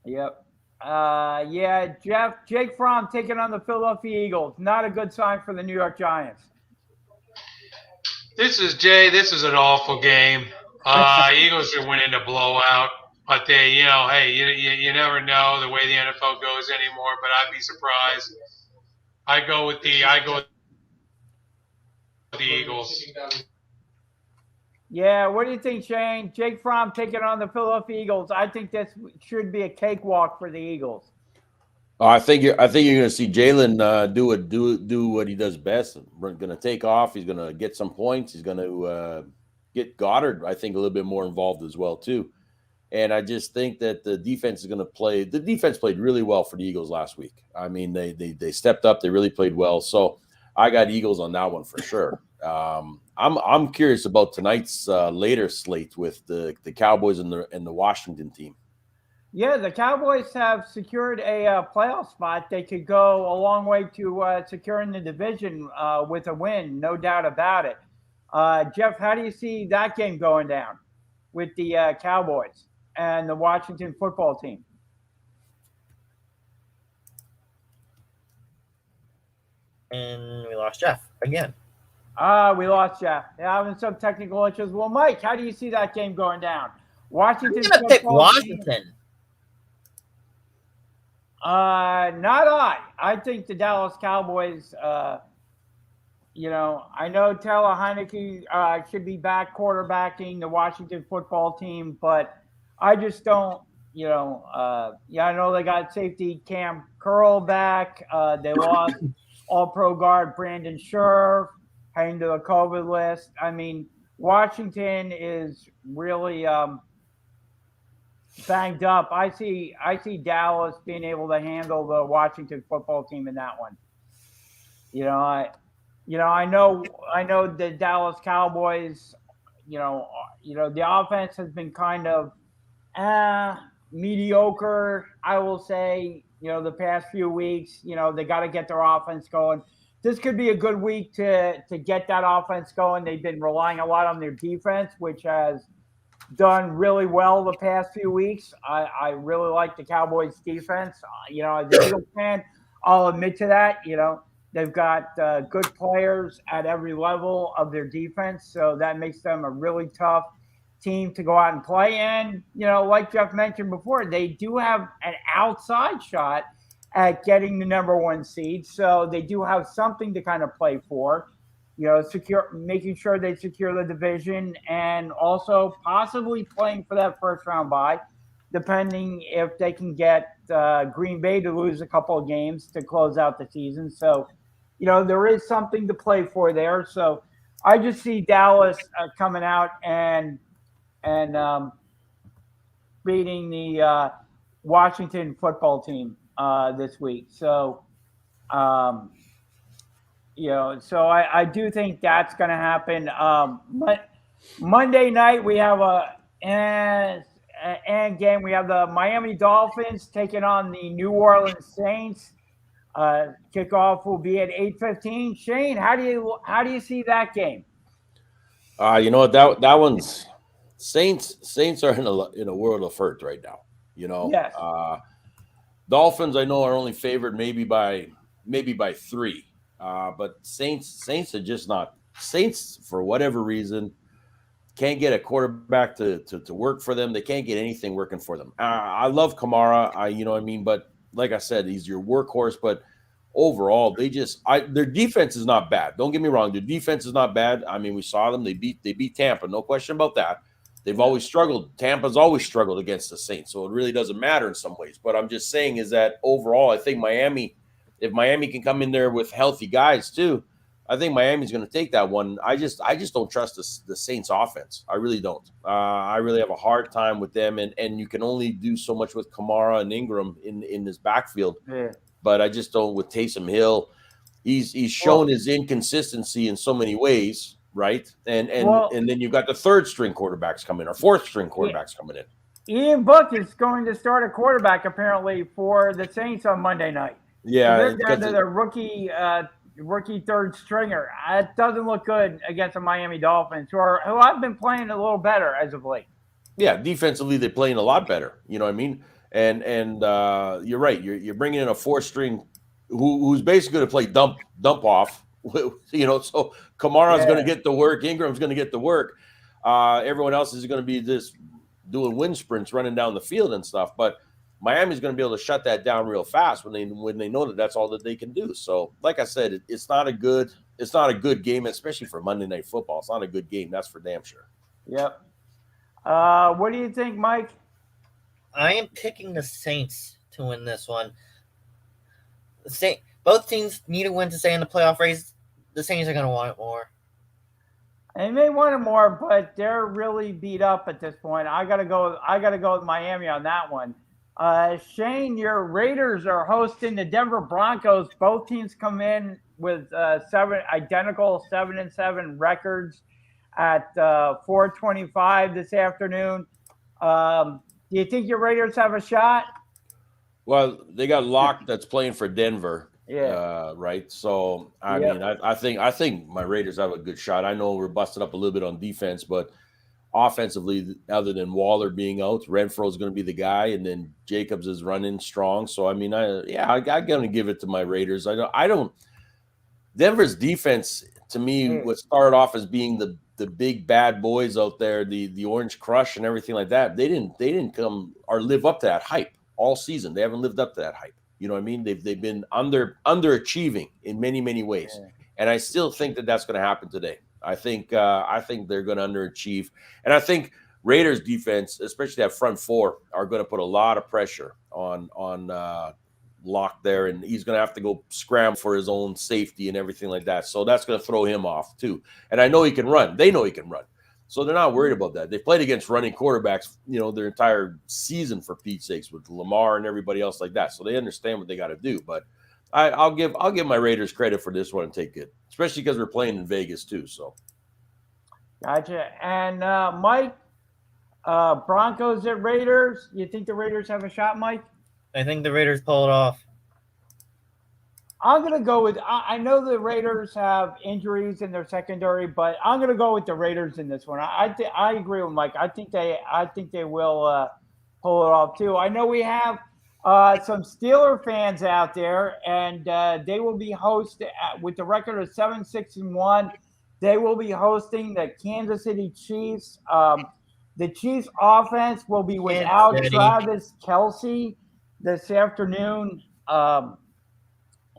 Speaker 3: Yep. Yeah, Jeff. Jake Fromm taking on the Philadelphia Eagles. Not a good sign for the New York Giants.
Speaker 6: This is an awful game. Eagles should win in a blowout, but hey, you never know the way the NFL goes anymore. But I'd be surprised. I go with the Eagles.
Speaker 3: Yeah, what do you think, Shane? Jake Fromm taking on the Philadelphia Eagles. I think this should be a cakewalk for the Eagles.
Speaker 4: I think you're going to see Jalen do what he does best. We're going to take off. He's going to get some points. He's going to get Goddard, I think, a little bit more involved as well too. And I just think that the defense is going to play. The defense played really well for the Eagles last week. I mean, they stepped up. They really played well. So I got Eagles on that one for sure. I'm curious about tonight's later slate with the Cowboys and the Washington team.
Speaker 3: Yeah, the Cowboys have secured a playoff spot. They could go a long way to securing the division with a win, no doubt about it. Jeff, how do you see that game going down with the Cowboys and the Washington football team?
Speaker 5: And we lost Jeff again.
Speaker 3: We lost Jeff. Yeah, having some technical issues. Well, Mike, how do you see that game going down? Washington
Speaker 5: I'm gonna pick
Speaker 3: football team.
Speaker 5: Washington.
Speaker 3: Not I. I think the Dallas Cowboys. I know Taylor Heineke should be back quarterbacking the Washington football team, but I just don't. I know they got safety Cam Curl back. They lost All-Pro guard Brandon Scherf, heading to the COVID list. I mean, Washington is really banged up. I see Dallas being able to handle the Washington football team in that one. I know the Dallas Cowboys. The offense has been kind of mediocre, I will say. The past few weeks. They got to get their offense going. This could be a good week to get that offense going. They've been relying a lot on their defense, which has done really well the past few weeks. I really like the Cowboys defense. As an Eagles fan, I'll admit to that. They've got good players at every level of their defense, so that makes them a really tough team to go out and play. And, like Jeff mentioned before, they do have an outside shot at getting the number 1 seed, so they do have something to kind of play for. Making sure they secure the division and also possibly playing for that first round bye, depending if they can get Green Bay to lose a couple of games to close out the season. So, there is something to play for there. So I just see Dallas coming out and beating the Washington football team this week. So, so I do think that's going to happen. Monday night we have and game. We have the Miami Dolphins taking on the New Orleans Saints. Kickoff will be at 8:15. Shane, how do you see that game?
Speaker 4: That one's Saints are in a world of hurt right now.
Speaker 3: Yes.
Speaker 4: Dolphins I know are only favored maybe by 3. But Saints are just not. Saints, for whatever reason, can't get a quarterback to work for them. They can't get anything working for them. I love Kamara. But like I said, he's your workhorse. But overall, their defense is not bad. Don't get me wrong. Their defense is not bad. I mean, we saw them. They beat Tampa. No question about that. They've always struggled. Tampa's always struggled against the Saints. So it really doesn't matter in some ways. But I'm just saying is that overall, I think Miami. If Miami can come in there with healthy guys too, I think Miami's going to take that one. I just don't trust the Saints offense. I really don't. I really have a hard time with them, and you can only do so much with Kamara and Ingram in this backfield.
Speaker 3: Yeah.
Speaker 4: But I just don't with Taysom Hill. He's shown his inconsistency in so many ways, right? And then you've got the 3rd string quarterbacks coming or 4th string quarterbacks coming in.
Speaker 3: Ian Book is going to start a quarterback apparently for the Saints on Monday night.
Speaker 4: Yeah,
Speaker 3: so they're down to the rookie 3rd stringer. It doesn't look good against the Miami Dolphins, who have been playing a little better as of late.
Speaker 4: Yeah, defensively they're playing a lot better. You know what I mean? And you're right. You're bringing in a 4th string who's basically going to play dump off. So Kamara's going to get the work. Ingram's going to get the work. Everyone else is going to be just doing wind sprints, running down the field and stuff. But Miami's going to be able to shut that down real fast when they know that that's all that they can do. So, like I said, it's not a good game, especially for Monday Night Football. It's not a good game, that's for damn sure.
Speaker 3: Yep. What do you think, Mike?
Speaker 5: I am picking the Saints to win this one. Both teams need a win to stay in the playoff race. The Saints are going to want it more.
Speaker 3: They may want it more, but they're really beat up at this point. I gotta go. I gotta go with Miami on that one. Shane, your Raiders are hosting the Denver Broncos. Both teams come in with identical 7-7 records at 4:25 this afternoon. Do you think your Raiders have a shot?
Speaker 4: Well, they got Locke that's playing for Denver.
Speaker 3: Yeah.
Speaker 4: Right. So I mean, I think my Raiders have a good shot. I know we're busted up a little bit on defense, but offensively, other than Waller being out, Renfro's going to be the guy, and then Jacobs is running strong. So I mean, I'm going to give it to my Raiders. I don't. Denver's defense to me what started off as being the big bad boys out there, the Orange Crush and everything like that. They didn't come or live up to that hype all season. They haven't lived up to that hype. You know what I mean? They've been underachieving in many ways, and I still think that that's going to happen today. I think they're going to underachieve, and I think Raiders defense, especially that front four, are going to put a lot of pressure on Locke there, and he's going to have to go scramble for his own safety and everything like that. So that's going to throw him off too. And I know he can run. They know he can run. So they're not worried about that. They played against running quarterbacks, their entire season for Pete's sakes with Lamar and everybody else like that. So they understand what they got to do. But I'll give my Raiders credit for this one and take it, especially because we're playing in Vegas too. So,
Speaker 3: gotcha. And Mike, Broncos at Raiders. You think the Raiders have a shot, Mike?
Speaker 5: I think the Raiders pull it off.
Speaker 3: I'm going to go with. I know the Raiders have injuries in their secondary, but I'm going to go with the Raiders in this one. I agree with Mike. I think they will pull it off too. I know we have some Steeler fans out there, and they will be hosting with the record of 7-6-1. They will be hosting the Kansas City Chiefs. The Chiefs offense will be without Travis Kelce this afternoon.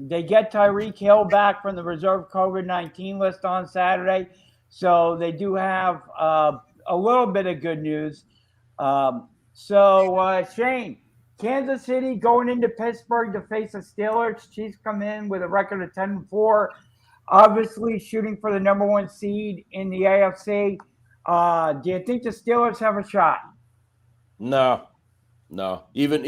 Speaker 3: They get Tyreek Hill back from the reserve COVID-19 list on Saturday. So they do have a little bit of good news. Shane, Kansas City going into Pittsburgh to face the Steelers. Chiefs come in with a record of 10-4, obviously shooting for the number one seed in the AFC. Do you think the Steelers have a shot?
Speaker 4: No. Even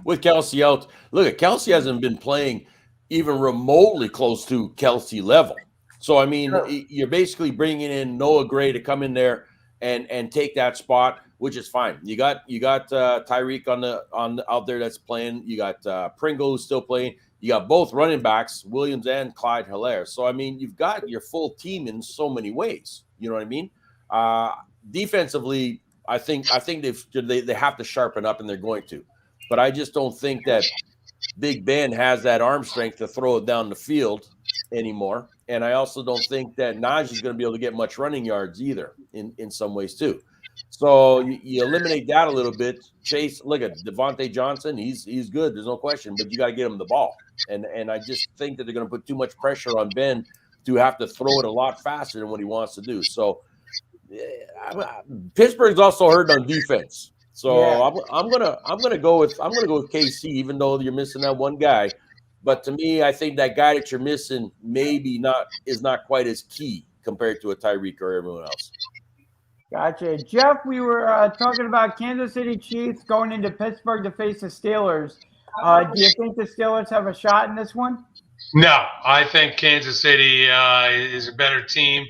Speaker 4: with Kelce out, look at Kelce hasn't been playing even remotely close to Kelce level. So I mean, you're basically bringing in Noah Gray to come in there and take that spot, which is fine. You got Tyreek on out there that's playing. You got Pringle who's still playing. You got both running backs, Williams and Clyde Hilaire. So I mean, you've got your full team in so many ways. You know what I mean? Defensively, I think they have to sharpen up, and they're going to. But I just don't think that Big Ben has that arm strength to throw it down the field anymore. And I also don't think that Najee's going to be able to get much running yards either in some ways too. So you eliminate that a little bit. Chase, look at Devontae Johnson. He's good. There's no question, but you got to get him the ball. And I just think that they're going to put too much pressure on Ben to have to throw it a lot faster than what he wants to do. So Pittsburgh's also hurt on defense. So I'm gonna go with KC, even though you're missing that one guy. But to me, I think that guy that you're missing is not quite as key compared to a Tyreek or everyone else.
Speaker 3: Gotcha. Jeff, we were talking about Kansas City Chiefs going into Pittsburgh to face the Steelers. Do you think the Steelers have a shot in this one?
Speaker 6: No, I think Kansas City is a better team.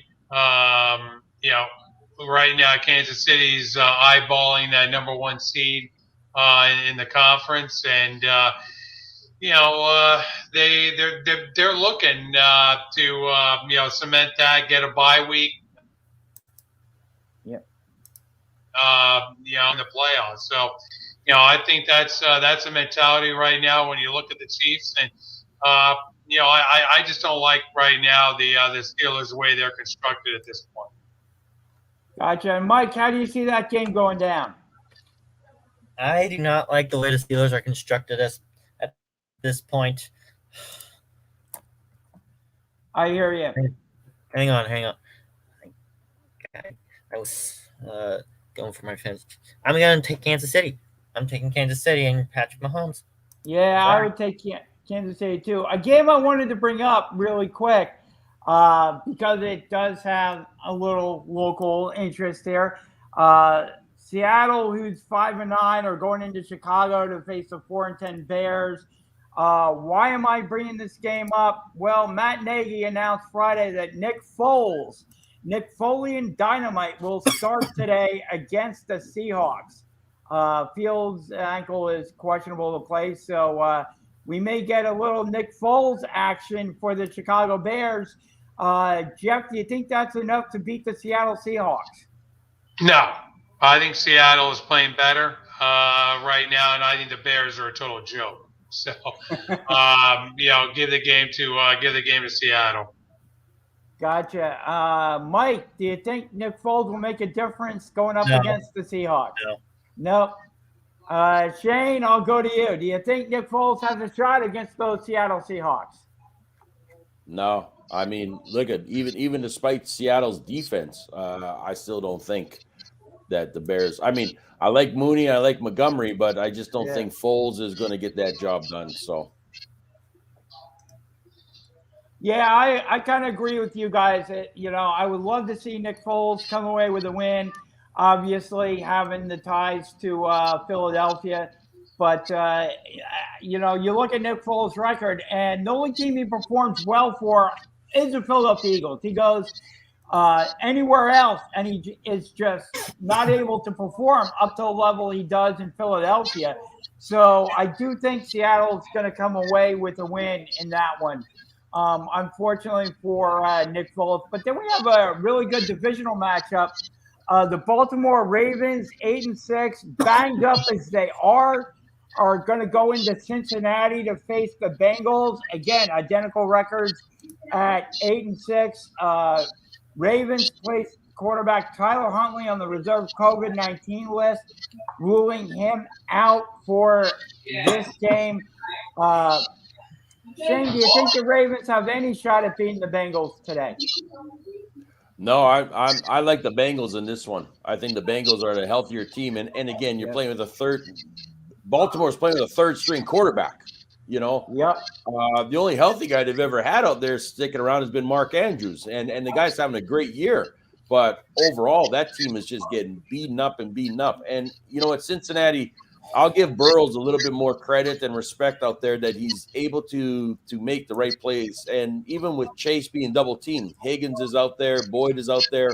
Speaker 6: Right now, Kansas City's eyeballing that number one seed in the conference, and they're looking to cement that, get a bye week. In the playoffs. So, I think that's a mentality right now when you look at the Chiefs, and I just don't like right now the Steelers the way they're constructed at this point.
Speaker 3: Gotcha. And Mike, how do you see that game going down?
Speaker 5: I do not like the way the Steelers are constructed at this point.
Speaker 3: I hear you.
Speaker 5: Hang on. I was going for my fans. I'm going to take Kansas City. I'm taking Kansas City and Patrick Mahomes.
Speaker 3: Yeah, I would take Kansas City too. A game I wanted to bring up really quick. because it does have a little local interest here. Uh, Seattle, who's 5-9, are going into Chicago to face the 4-10 Bears. Why am I bringing this game up? Well, Matt Nagy announced Friday that Nick Foley and Dynamite will start today against the Seahawks. Fields' ankle is questionable to play, so we may get a little Nick Foles action for the Chicago Bears. Jeff, do you think that's enough to beat the Seattle Seahawks?
Speaker 6: No, I think Seattle is playing better right now, and I think the Bears are a total joke. So, give the game to Seattle.
Speaker 3: Gotcha. Mike, do you think Nick Foles will make a difference going up
Speaker 5: No.
Speaker 3: against the Seahawks?
Speaker 5: No.
Speaker 3: Nope. Shane, I'll go to you. Do you think Nick Foles has a shot against those Seattle Seahawks?
Speaker 4: No, I mean, look at even despite Seattle's defense, I still don't think that the Bears. I mean, I like Mooney, I like Montgomery, but I just don't think Foles is going to get that job done. So,
Speaker 3: yeah, I kind of agree with you guys. I would love to see Nick Foles come away with a win. Obviously, having the ties to Philadelphia. But, you look at Nick Foles' record, and the only team he performs well for is the Philadelphia Eagles. He goes anywhere else, and he is just not able to perform up to the level he does in Philadelphia. So I do think Seattle's going to come away with a win in that one. Unfortunately for Nick Foles. But then we have a really good divisional matchup. The Baltimore Ravens, 8-6, banged up as they are going to go into Cincinnati to face the Bengals. Again, identical records at 8-6. Ravens placed quarterback Tyler Huntley on the reserve COVID-19 list, ruling him out for this game. Shane, do you think the Ravens have any shot at beating the Bengals today?
Speaker 4: no, I like the Bengals in this one. I think the Bengals are the healthier team, and again, you're playing with a third. Baltimore's playing with a third string quarterback.
Speaker 3: Yep.
Speaker 4: The only healthy guy they've ever had out there sticking around has been Mark Andrews, and the guy's having a great year. But overall, that team is just getting beaten up. And at Cincinnati, I'll give Burrows a little bit more credit and respect out there that he's able to make the right plays. And even with Chase being double teamed, Higgins is out there, Boyd is out there,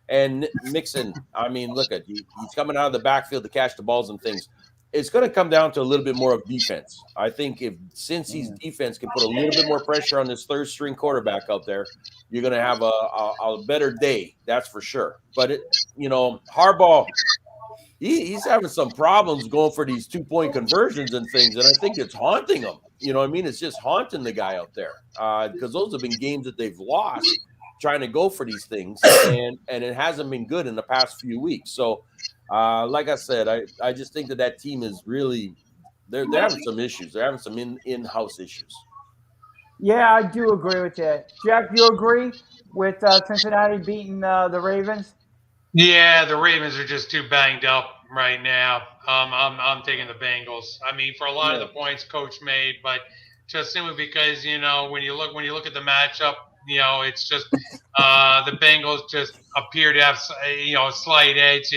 Speaker 4: and Mixon. I mean, look at he's coming out of the backfield to catch the balls and things. It's going to come down to a little bit more of defense. I think if Cincy's defense can put a little bit more pressure on this third string quarterback out there, you're going to have a better day. That's for sure. But Harbaugh, he's having some problems going for these 2-point conversions and things, and I think it's haunting him. You know what I mean? It's just haunting the guy out there because those have been games that they've lost trying to go for these things, and it hasn't been good in the past few weeks. So. Like I said, I just think that team is really they're having some issues. They're having some in-house issues.
Speaker 3: Yeah, I do agree with you. Jeff, you agree with Cincinnati beating the Ravens?
Speaker 6: Yeah, the Ravens are just too banged up right now. I'm taking the Bengals. I mean, for a lot of the points Coach made, but just simply because when you look at the matchup, it's just the Bengals just appear to have a slight edge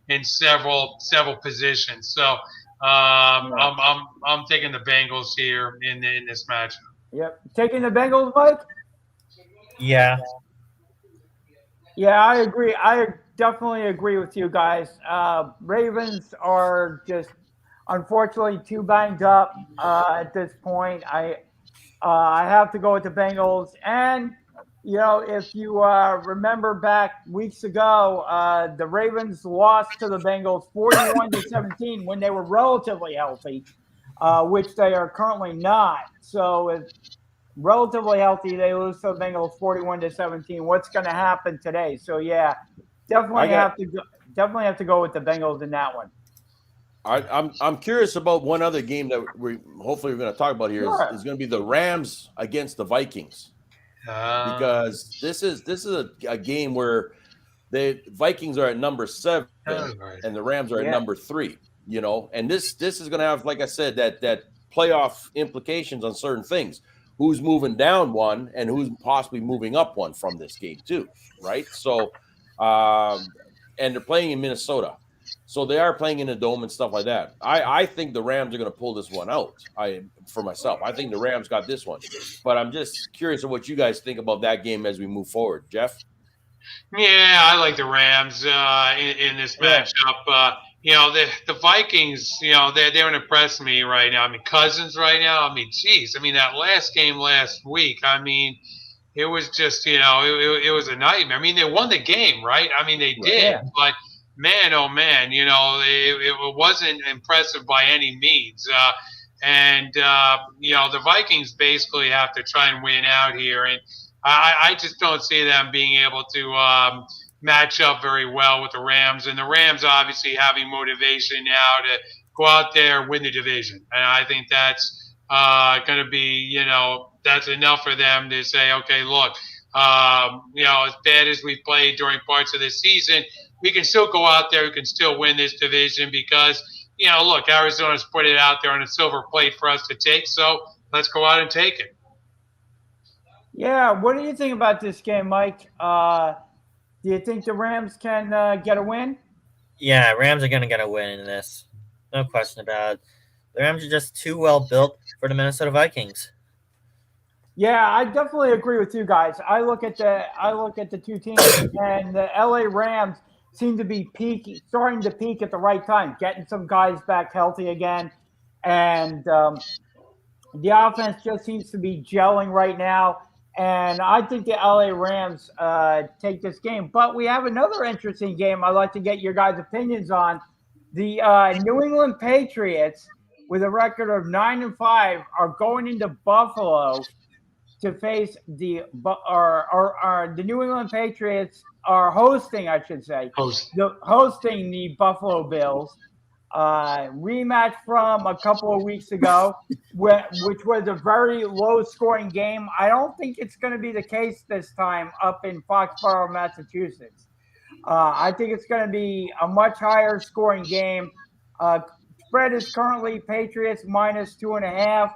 Speaker 6: in several positions. So I'm taking the Bengals here in this matchup.
Speaker 3: Yep, taking the Bengals, Mike.
Speaker 5: Yeah.
Speaker 3: Yeah, I agree. I definitely agree with you guys. Ravens are just unfortunately too banged up at this point. I have to go with the Bengals. And, if you remember back weeks ago, the Ravens lost to the Bengals 41-17 when they were relatively healthy, which they are currently not. So if relatively healthy, they lose to the Bengals 41-17. What's going to happen today? So, yeah, definitely have to go with the Bengals in that one.
Speaker 4: I'm curious about one other game that we're going to talk about here is going to be the Rams against the Vikings, because this is a game where the Vikings are at number 7 and the Rams are at number 3. And this is going to have, like I said, that playoff implications on certain things. who's moving down one and who's possibly moving up one from this game too, right? So, and they're playing in Minnesota. So they are playing in a dome and stuff like that. I think the Rams are going to pull this one out. For myself, I think the Rams got this one. But I'm just curious of what you guys think about that game as we move forward. Jeff?
Speaker 6: Yeah, I like the Rams in this matchup. The Vikings, they don't impress me right now. I mean, Cousins right now. I mean, geez. I mean, that last game last week. I mean, it was just, it was a nightmare. I mean, they won the game, right? I mean, they did,
Speaker 3: Yeah.
Speaker 6: but man, oh man, it wasn't impressive by any means. The Vikings basically have to try and win out here, and I just don't see them being able to match up very well with the Rams. And the Rams obviously having motivation now to go out there, win the division. And I think that's going to be, that's enough for them to say, okay, look, as bad as we played during parts of the season, we can still go out there, we can still win this division because, look, Arizona's put it out there on a silver plate for us to take. So let's go out and take it.
Speaker 3: Yeah, what do you think about this game, Mike? Do you think the Rams can get a win?
Speaker 5: Yeah, Rams are going to get a win in this. No question about it. The Rams are just too well built for the Minnesota Vikings.
Speaker 3: Yeah, I definitely agree with you guys. I look at the two teams, and the LA Rams seem to be starting to peak at the right time, getting some guys back healthy again, and the offense just seems to be gelling right now. And I think the LA Rams take this game. But we have another interesting game I'd like to get your guys' opinions on. The New England Patriots, with a record of 9-5, are going into Buffalo to face the New England Patriots are hosting, I should say, hosting the Buffalo Bills. Rematch from a couple of weeks ago, which was a very low-scoring game. I don't think it's going to be the case this time up in Foxborough, Massachusetts. I think it's going to be a much higher scoring game. Spread is currently Patriots -2.5.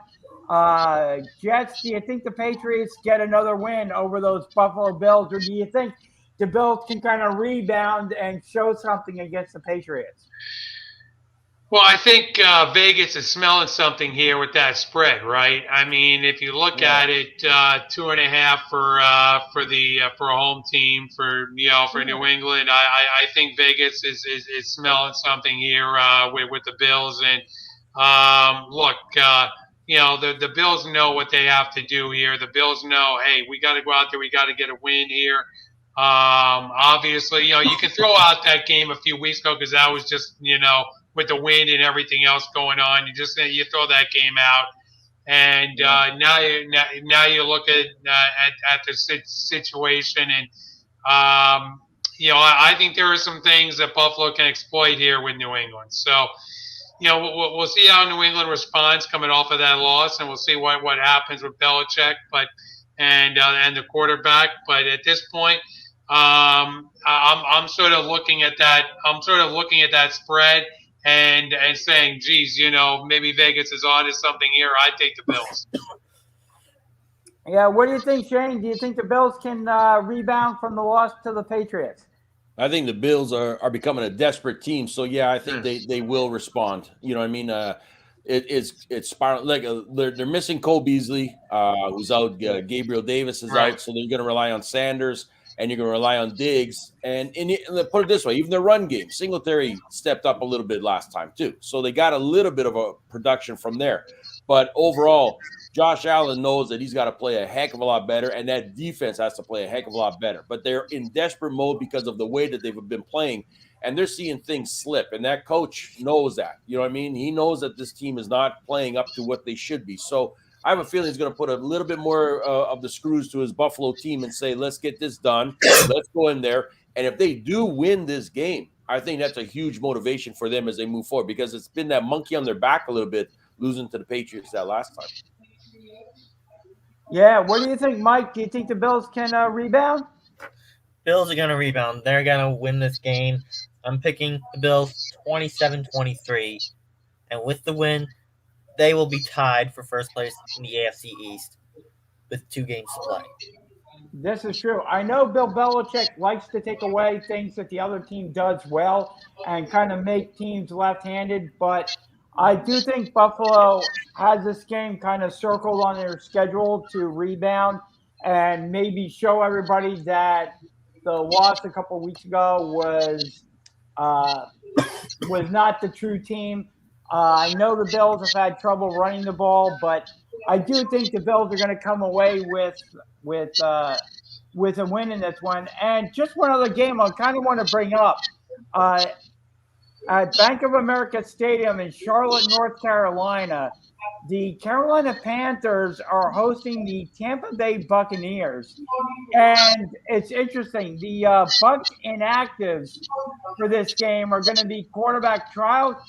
Speaker 3: Jets, do you think the Patriots get another win over those Buffalo Bills, or do you think the Bills can kind of rebound and show something against the Patriots?
Speaker 6: Well, I think Vegas is smelling something here with that spread, right? I mean, if you look at it, 2.5 for a home team for New England. I think Vegas is smelling something here with the Bills. And look, the Bills know what they have to do here. The Bills know, hey, we got to go out there, we got to get a win here. Obviously, you can throw out that game a few weeks ago because that was just with the wind and everything else going on, you throw that game out, and now you look at the situation, and I think there are some things that Buffalo can exploit here with New England. So we'll see how New England responds coming off of that loss, and we'll see what happens with Belichick, and the quarterback. But at this point, I'm sort of looking at that. I'm sort of looking at that spread. And saying, geez, maybe Vegas is on to something here. I take the Bills.
Speaker 3: Yeah, what do you think, Shane? Do you think the Bills can rebound from the loss to the Patriots?
Speaker 4: I think the Bills are becoming a desperate team. So, yeah, I think they will respond. You know what I mean? It's spiraling. Like they're missing Cole Beasley, who's out. Gabriel Davis is out. So they're going to rely on Sanders. And you're going to rely on Diggs. And put it this way, even their run game, Singletary stepped up a little bit last time too. So they got a little bit of a production from there. But overall, Josh Allen knows that he's got to play a heck of a lot better, and that defense has to play a heck of a lot better. But they're in desperate mode because of the way that they've been playing, and they're seeing things slip. And that coach knows that. You know what I mean? He knows that this team is not playing up to what they should be. So I have a feeling he's going to put a little bit more of the screws to his Buffalo team and say, let's get this done. Let's go in there. And if they do win this game, I think that's a huge motivation for them as they move forward because it's been that monkey on their back a little bit, losing to the Patriots that last time.
Speaker 3: Yeah, what do you think, Mike? Do you think the Bills can rebound?
Speaker 5: Bills are going to rebound. They're going to win this game. I'm picking the Bills 27-23. And with the win, they will be tied for first place in the AFC East. with 2 games to play.
Speaker 3: This is true. I know Bill Belichick likes to take away things that the other team does well and kind of make teams left-handed, but I do think Buffalo has this game kind of circled on their schedule to rebound and maybe show everybody that the loss a couple of weeks ago uh, was not the true team. I know the Bills have had trouble running the ball, but I do think the Bills are going to come away with a win in this one. And just one other game I kind of want to bring up. At Bank of America Stadium in Charlotte, North Carolina, the Carolina Panthers are hosting the Tampa Bay Buccaneers. And it's interesting. The Bucs inactives for this game are going to be quarterback Kyle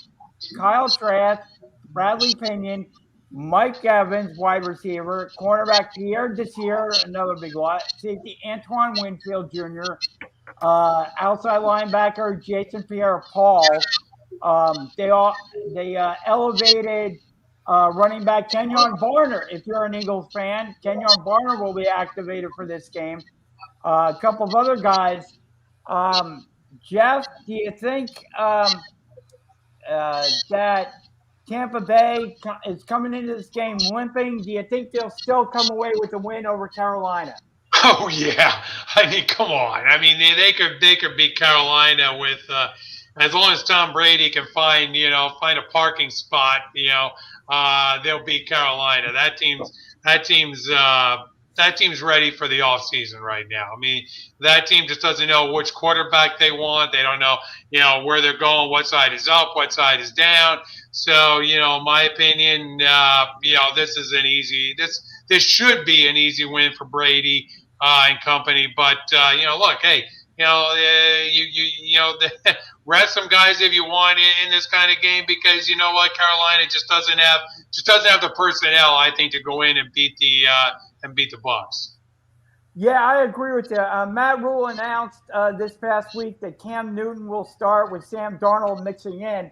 Speaker 3: Trask, Bradley Pinion, Mike Evans, wide receiver, cornerback Pierre Desir, another big lot, safety Antoine Winfield Jr., outside linebacker Jason Pierre-Paul. They elevated running back Kenyon Barner. If you're an Eagles fan, Kenyon Barner will be activated for this game. A couple of other guys. Jeff, do you think that Tampa Bay is coming into this game limping? Do you think they'll still come away with a win over Carolina?
Speaker 6: Oh yeah, I mean, come on. I mean, they could beat Carolina with as long as Tom Brady can find a parking spot. They'll beat Carolina. That team's ready for the offseason right now. I mean, that team just doesn't know which quarterback they want. They don't know, where they're going, what side is up, what side is down. So, in my opinion, this is this should be an easy win for Brady and company. But look, hey, rest some guys if you want in this kind of game, because you know what, Carolina just doesn't have the personnel, I think, to go in and beat the Bucs.
Speaker 3: Yeah, I agree with you. Matt Rule announced this past week that Cam Newton will start with Sam Darnold mixing in.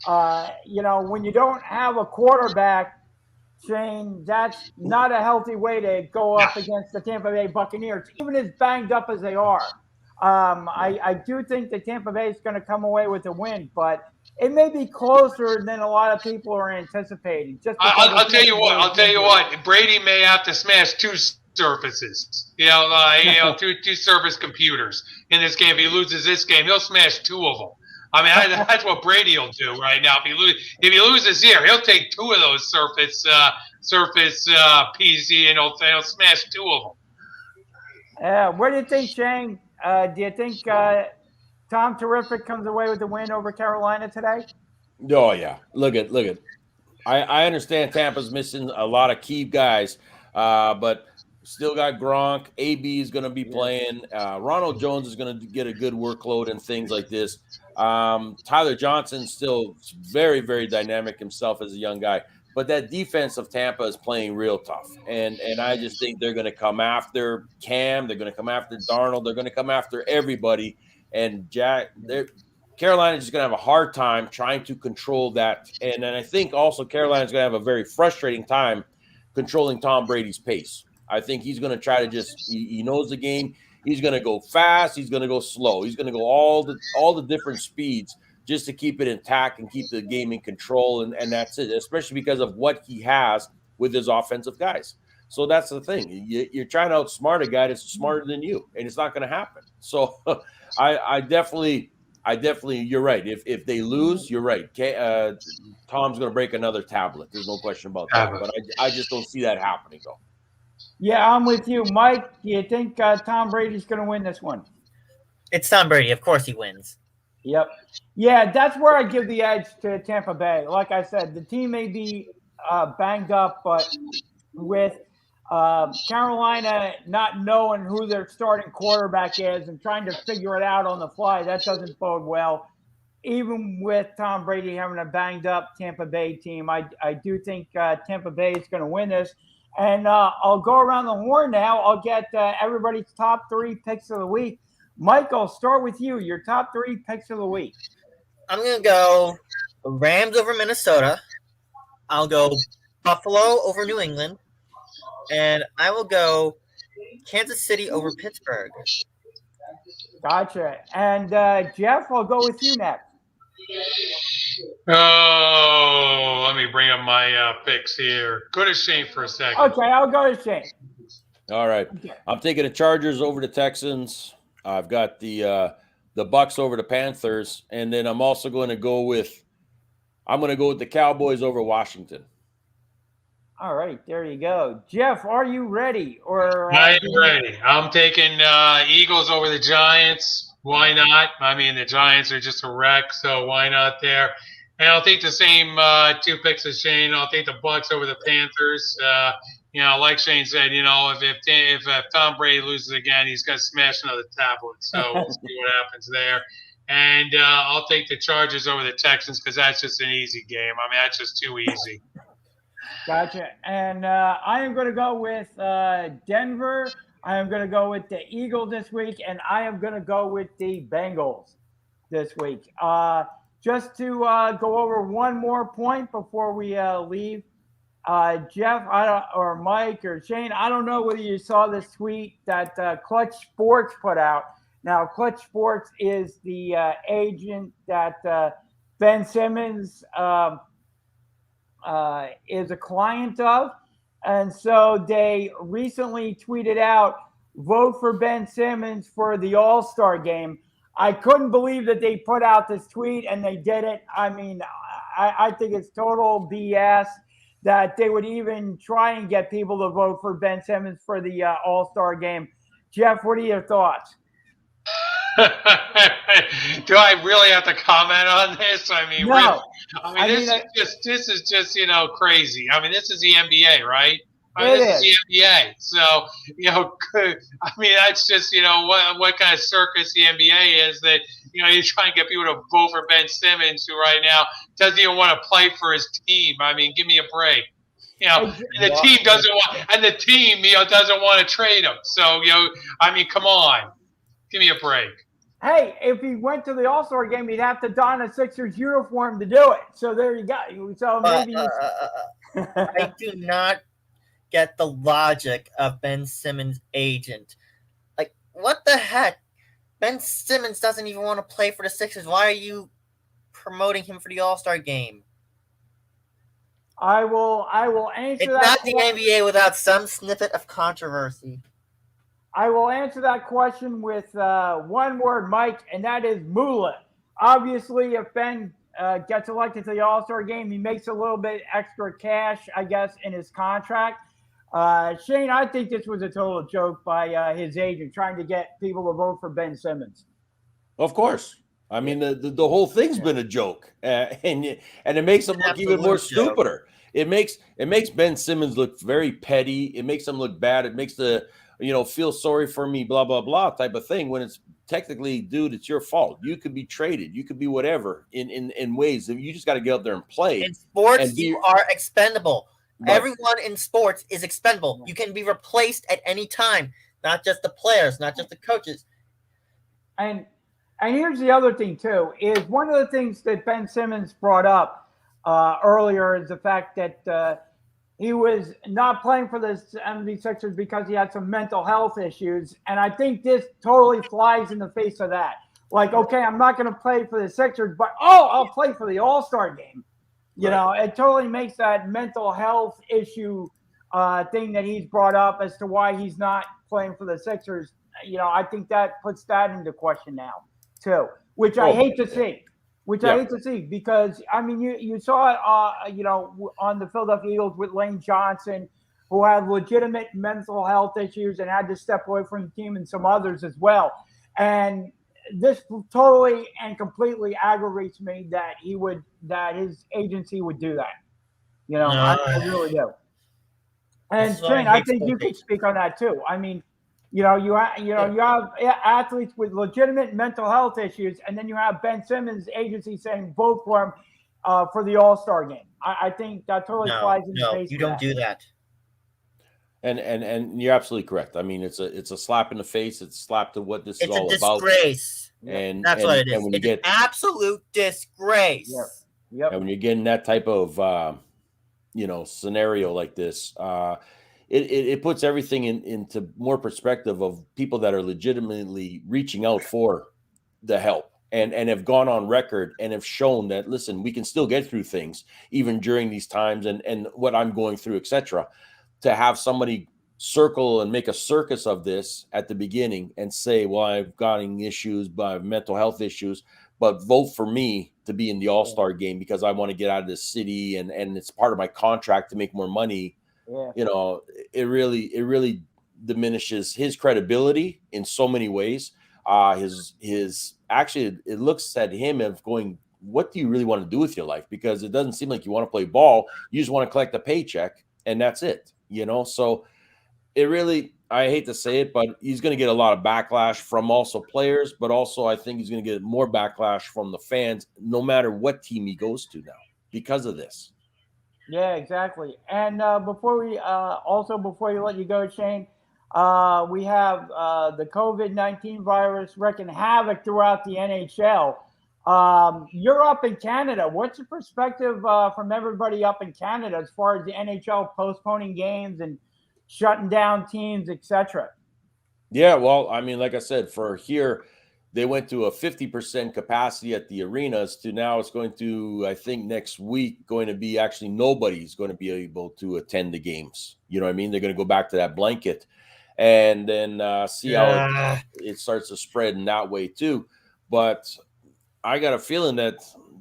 Speaker 3: When you don't have a quarterback, Shane, that's not a healthy way to go up against the Tampa Bay Buccaneers, even as banged up as they are. I do think that Tampa Bay is going to come away with a win, but it may be closer than a lot of people are anticipating.
Speaker 6: I'll tell you what. Brady may have to smash 2 surfaces, two surface computers in this game. If he loses this game, he'll smash 2 of them. I mean, that's what Brady will do right now. If he loses here, he'll take 2 of those surface PC and he'll smash 2 of them.
Speaker 3: What do you think, Shane? Do you think Tom Terrific comes away with the win over Carolina today?
Speaker 4: Oh yeah, look at. I understand Tampa's missing a lot of key guys, but still got Gronk. AB is going to be playing. Ronald Jones is going to get a good workload and things like this. Tyler Johnson's still very, very dynamic himself as a young guy. But that defense of Tampa is playing real tough. And I just think they're going to come after Cam. They're going to come after Darnold. They're going to come after everybody. And Carolina's just going to have a hard time trying to control that. And then I think also Carolina's going to have a very frustrating time controlling Tom Brady's pace. I think he's going to try to he knows the game. He's going to go fast. He's going to go slow. He's going to go all the different speeds just to keep it intact and keep the game in control. And that's it, especially because of what he has with his offensive guys. So that's the thing. You're trying to outsmart a guy that's smarter than you, and it's not going to happen. So I definitely, you're right. If they lose, you're right. Tom's going to break another tablet. There's no question about that. But I just don't see that happening, though.
Speaker 3: Yeah, I'm with you. Mike, do you think Tom Brady's going to win this one?
Speaker 5: It's Tom Brady. Of course he wins.
Speaker 3: Yep. Yeah, that's where I give the edge to Tampa Bay. Like I said, the team may be banged up, but with Carolina not knowing who their starting quarterback is and trying to figure it out on the fly, that doesn't bode well. Even with Tom Brady having a banged up Tampa Bay team, I do think Tampa Bay is going to win this. And I'll go around the horn now. I'll get everybody's top 3 picks of the week. Mike, I'll start with you. Your top 3 picks of the week.
Speaker 5: I'm going to go Rams over Minnesota. I'll go Buffalo over New England. and I will go Kansas City over Pittsburgh.
Speaker 3: Gotcha. And Jeff, I'll go with you next.
Speaker 6: Oh, let me bring up my picks here. Go to Shane for a second.
Speaker 3: Okay, I'll go to Shane.
Speaker 4: All right.
Speaker 3: Okay.
Speaker 4: I'm taking the Chargers over the Texans. I've got the Bucks over the Panthers, and then I'm also going to go with the Cowboys over Washington.
Speaker 3: All right, there you go. Jeff, are you ready? Or
Speaker 6: I am ready. I'm taking Eagles over the Giants. Why not? I mean, the Giants are just a wreck, so why not there? And I'll take the same two picks as Shane. I'll take the Bucks over the Panthers. Like Shane said, if Tom Brady loses again, he's going to smash another tablet. So we'll see what happens there. And I'll take the Chargers over the Texans because that's just an easy game. I mean, that's just too easy.
Speaker 3: Gotcha. And I am going to go with Denver. I am going to go with the Eagles this week, and I am going to go with the Bengals this week. Just to go over one more point before we leave, Jeff, or Mike or Shane, I don't know whether you saw this tweet that Clutch Sports put out. Now, Clutch Sports is the agent that Ben Simmons is a client of. And so they recently tweeted out, vote for Ben Simmons for the All-Star game. I couldn't believe that they put out this tweet and they did it. I mean, I think it's total BS that they would even try and get people to vote for Ben Simmons for the All-Star game. Jeff, what are your thoughts?
Speaker 6: Do I really have to comment on this? I mean,
Speaker 3: No.
Speaker 6: really? I mean, this is just crazy. I mean, this is the NBA, right? This is the NBA. So, I mean, that's just, what kind of circus the NBA is that, you try and get people to vote for Ben Simmons, who right now doesn't even want to play for his team. I mean, give me a break. And the team doesn't want to trade him. So, I mean, come on. Give me a break.
Speaker 3: Hey, if he went to the All-Star game, he'd have to don a Sixers uniform to do it. So there you go. So maybe
Speaker 5: I do not get the logic of Ben Simmons' agent. Like, what the heck? Ben Simmons doesn't even want to play for the Sixers. Why are you promoting him for the All-Star game?
Speaker 3: I will answer
Speaker 5: it's
Speaker 3: that.
Speaker 5: It's not the NBA without some snippet of controversy.
Speaker 3: I will answer that question with one word, Mike, and that is moolah. Obviously, if Ben gets elected to the All-Star game, he makes a little bit extra cash, I guess, in his contract. Shane, I think this was a total joke by his agent trying to get people to vote for Ben Simmons.
Speaker 4: Of course. I mean, the whole thing's been a joke, and it makes him look even more stupider. It makes Ben Simmons look very petty. It makes him look bad. It makes feel sorry for me, blah, blah, blah type of thing, when it's technically, dude, it's your fault. You could be traded. You could be whatever in ways that you just got to get out there and play.
Speaker 5: In sports, you are expendable.
Speaker 4: Right.
Speaker 5: Everyone in sports is expendable. You can be replaced at any time, not just the players, not just the coaches.
Speaker 3: And here's the other thing, too, is one of the things that Ben Simmons brought up earlier is the fact that he was not playing for the 76ers because he had some mental health issues. And I think this totally flies in the face of that. Like, okay, I'm not going to play for the Sixers, but, I'll play for the All-Star game. It totally makes that mental health issue thing that he's brought up as to why he's not playing for the Sixers. I think that puts that into question now, too, which I hate to see. I hate to see because, I mean, you saw it, on the Philadelphia Eagles with Lane Johnson, who had legitimate mental health issues and had to step away from the team, and some others as well. And this totally and completely aggravates me that his agency would do that. I really do. And Shane, I think you could speak on that too. I mean, you have athletes with legitimate mental health issues, and then you have Ben Simmons' agency saying vote for him for the All-Star game. I think that totally flies in the face.
Speaker 5: No, you don't do that.
Speaker 4: And you're absolutely correct. I mean, it's a slap in the face. It's a slap to what this is all about.
Speaker 5: It's a disgrace.
Speaker 4: And
Speaker 5: that's what it is.
Speaker 4: When
Speaker 5: it's an absolute disgrace.
Speaker 3: Yep.
Speaker 4: And when you're getting that type of scenario like this, it puts everything into more perspective of people that are legitimately reaching out for the help and have gone on record and have shown that, listen, we can still get through things even during these times and what I'm going through, etc. To have somebody circle and make a circus of this at the beginning and say, well, I've got issues, but I have mental health issues, but vote for me to be in the All-Star game because I want to get out of this city and it's part of my contract to make more money.
Speaker 3: Yeah.
Speaker 4: You know, it really diminishes his credibility in so many ways. His actually, it looks at him of going, what do you really want to do with your life? Because it doesn't seem like you want to play ball. You just want to collect a paycheck and that's it, you know? So it really, I hate to say it, but he's going to get a lot of backlash from also players, but also I think he's going to get more backlash from the fans, no matter what team he goes to now because of this.
Speaker 3: Yeah, exactly. And before you let you go, Shane, we have the COVID-19 virus wreaking havoc throughout the NHL. You're up in Canada. What's your perspective from everybody up in Canada as far as the NHL postponing games and shutting down teams, etc.?
Speaker 4: Yeah, well, I mean, like I said, for here, they went to a 50% capacity at the arenas to now it's going to, I think next week, going to be actually nobody's going to be able to attend the games. You know what I mean? They're going to go back to that blanket and then see how it starts to spread in that way too. But I got a feeling that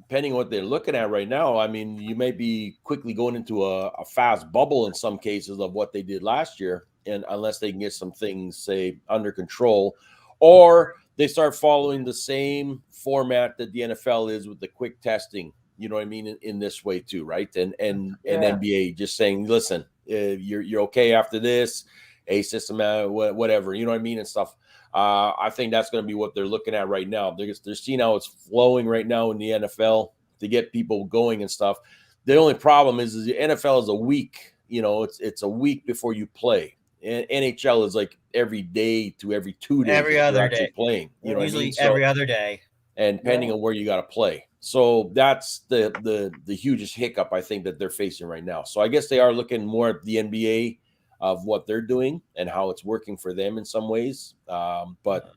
Speaker 4: depending on what they're looking at right now, I mean, you may be quickly going into a fast bubble in some cases of what they did last year. And unless they can get some things, say, under control, or they start following the same format that the NFL is with the quick testing, you know what I mean, in this way too, right? And NBA just saying, listen, you're okay after this, a system, whatever, you know what I mean, and stuff. I think that's going to be what they're looking at right now. They're seeing how it's flowing right now in the NFL to get people going and stuff. The only problem is the NFL is a week. You know, it's a week before you play. And NHL is like every day to every 2 days
Speaker 5: Every
Speaker 4: that
Speaker 5: other
Speaker 4: you're actually
Speaker 5: day.
Speaker 4: playing. You know
Speaker 5: Usually
Speaker 4: what I mean?
Speaker 5: every other day.
Speaker 4: And depending on where you got to play. So that's the hugest hiccup I think that they're facing right now. So I guess they are looking more at the NBA of what they're doing and how it's working for them in some ways. But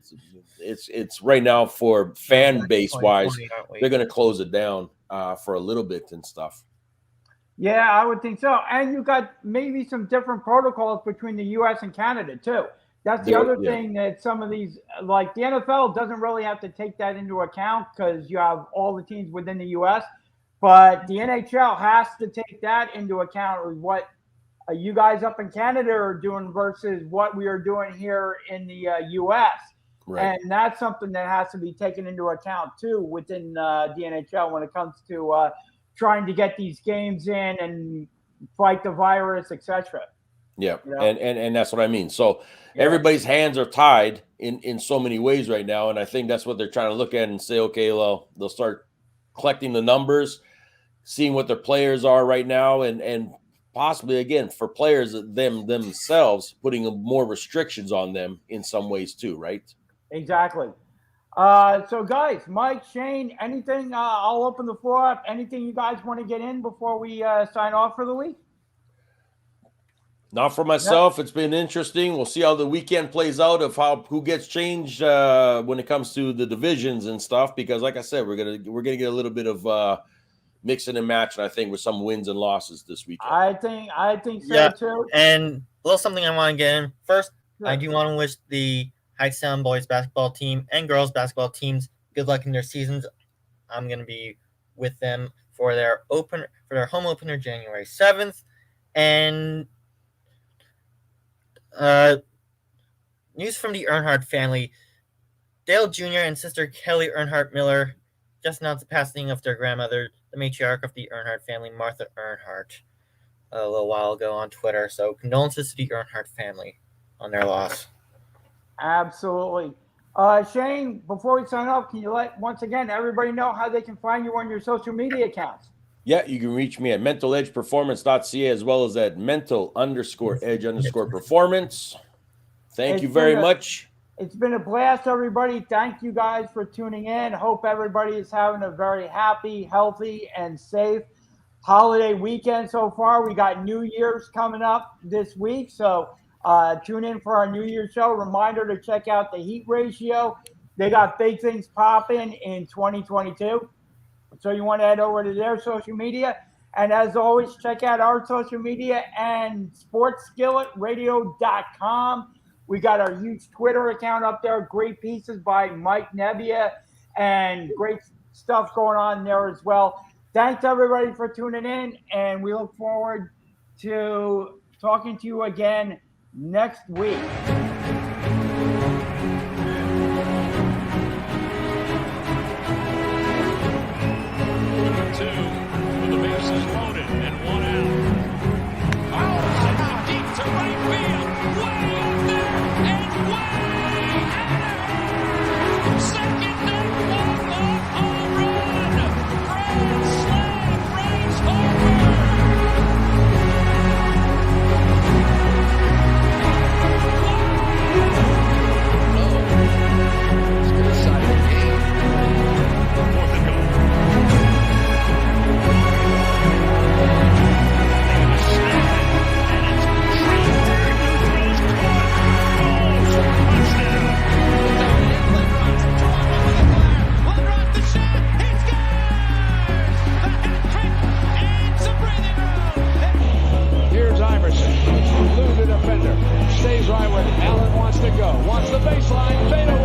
Speaker 4: it's right now for fan base wise, they're going to close it down for a little bit and stuff.
Speaker 3: Yeah, I would think so. And you got maybe some different protocols between the U.S. and Canada too. That's the other thing that some of these, like the NFL, doesn't really have to take that into account because you have all the teams within the U.S. But the NHL has to take that into account with what you guys up in Canada are doing versus what we are doing here in the U.S. Right. And that's something that has to be taken into account too within the NHL when it comes to trying to get these games in and fight the virus, etc.
Speaker 4: Yeah, you know? and that's what I mean. So everybody's hands are tied in so many ways right now, and I think that's what they're trying to look at and say, okay, well, they'll start collecting the numbers, seeing what their players are right now, and possibly again for players themselves putting more restrictions on them in some ways too, right?
Speaker 3: Exactly. So guys, Mike, Shane, anything? I'll open the floor up. Anything you guys want to get in before we sign off for the week?
Speaker 4: Not for myself. It's been interesting. We'll see how the weekend plays out of who gets changed when it comes to the divisions and stuff. Because, like I said, we're gonna get a little bit of mixing and matching. I think with some wins and losses this weekend.
Speaker 3: I think so too.
Speaker 5: And a little something I want to get in first. I do want to wish the Hightstown boys basketball team and girls basketball teams good luck in their seasons. I'm going to be with them for their home opener January 7th. And news from the Earnhardt family. Dale Jr. and sister Kelly Earnhardt Miller just announced the passing of their grandmother, the matriarch of the Earnhardt family, Martha Earnhardt, a little while ago on Twitter. So condolences to the Earnhardt family on their loss.
Speaker 3: Absolutely. Shane, before we sign off, can you let, once again, everybody know how they can find you on your social media accounts?
Speaker 4: Yeah, you can reach me at mentaledgeperformance.ca as well as at mental_edge_performance. Thank you very much.
Speaker 3: It's been a blast, everybody. Thank you guys for tuning in. Hope everybody is having a very happy, healthy, and safe holiday weekend so far. We got New Year's coming up this week, so tune in for our New Year's show. Reminder to check out the heat ratio. They got big things popping in 2022. So you want to head over to their social media. And as always, check out our social media and sportsskilletradio.com. We got our huge Twitter account up there. Great pieces by Mike Nebbia and great stuff going on there as well. Thanks, everybody, for tuning in. And we look forward to talking to you again next week.
Speaker 1: The bases loaded and one out. Oh, sent it deep to right field. Way up there and way out. Second and walk-off home run. Grand slam, Bryce Harper.
Speaker 2: It's going to decide the game.
Speaker 1: Fourth and goal.
Speaker 2: Here's Iverson. Eludes the defender. Stays right where Allen wants to go. Wants the baseline. Fade away.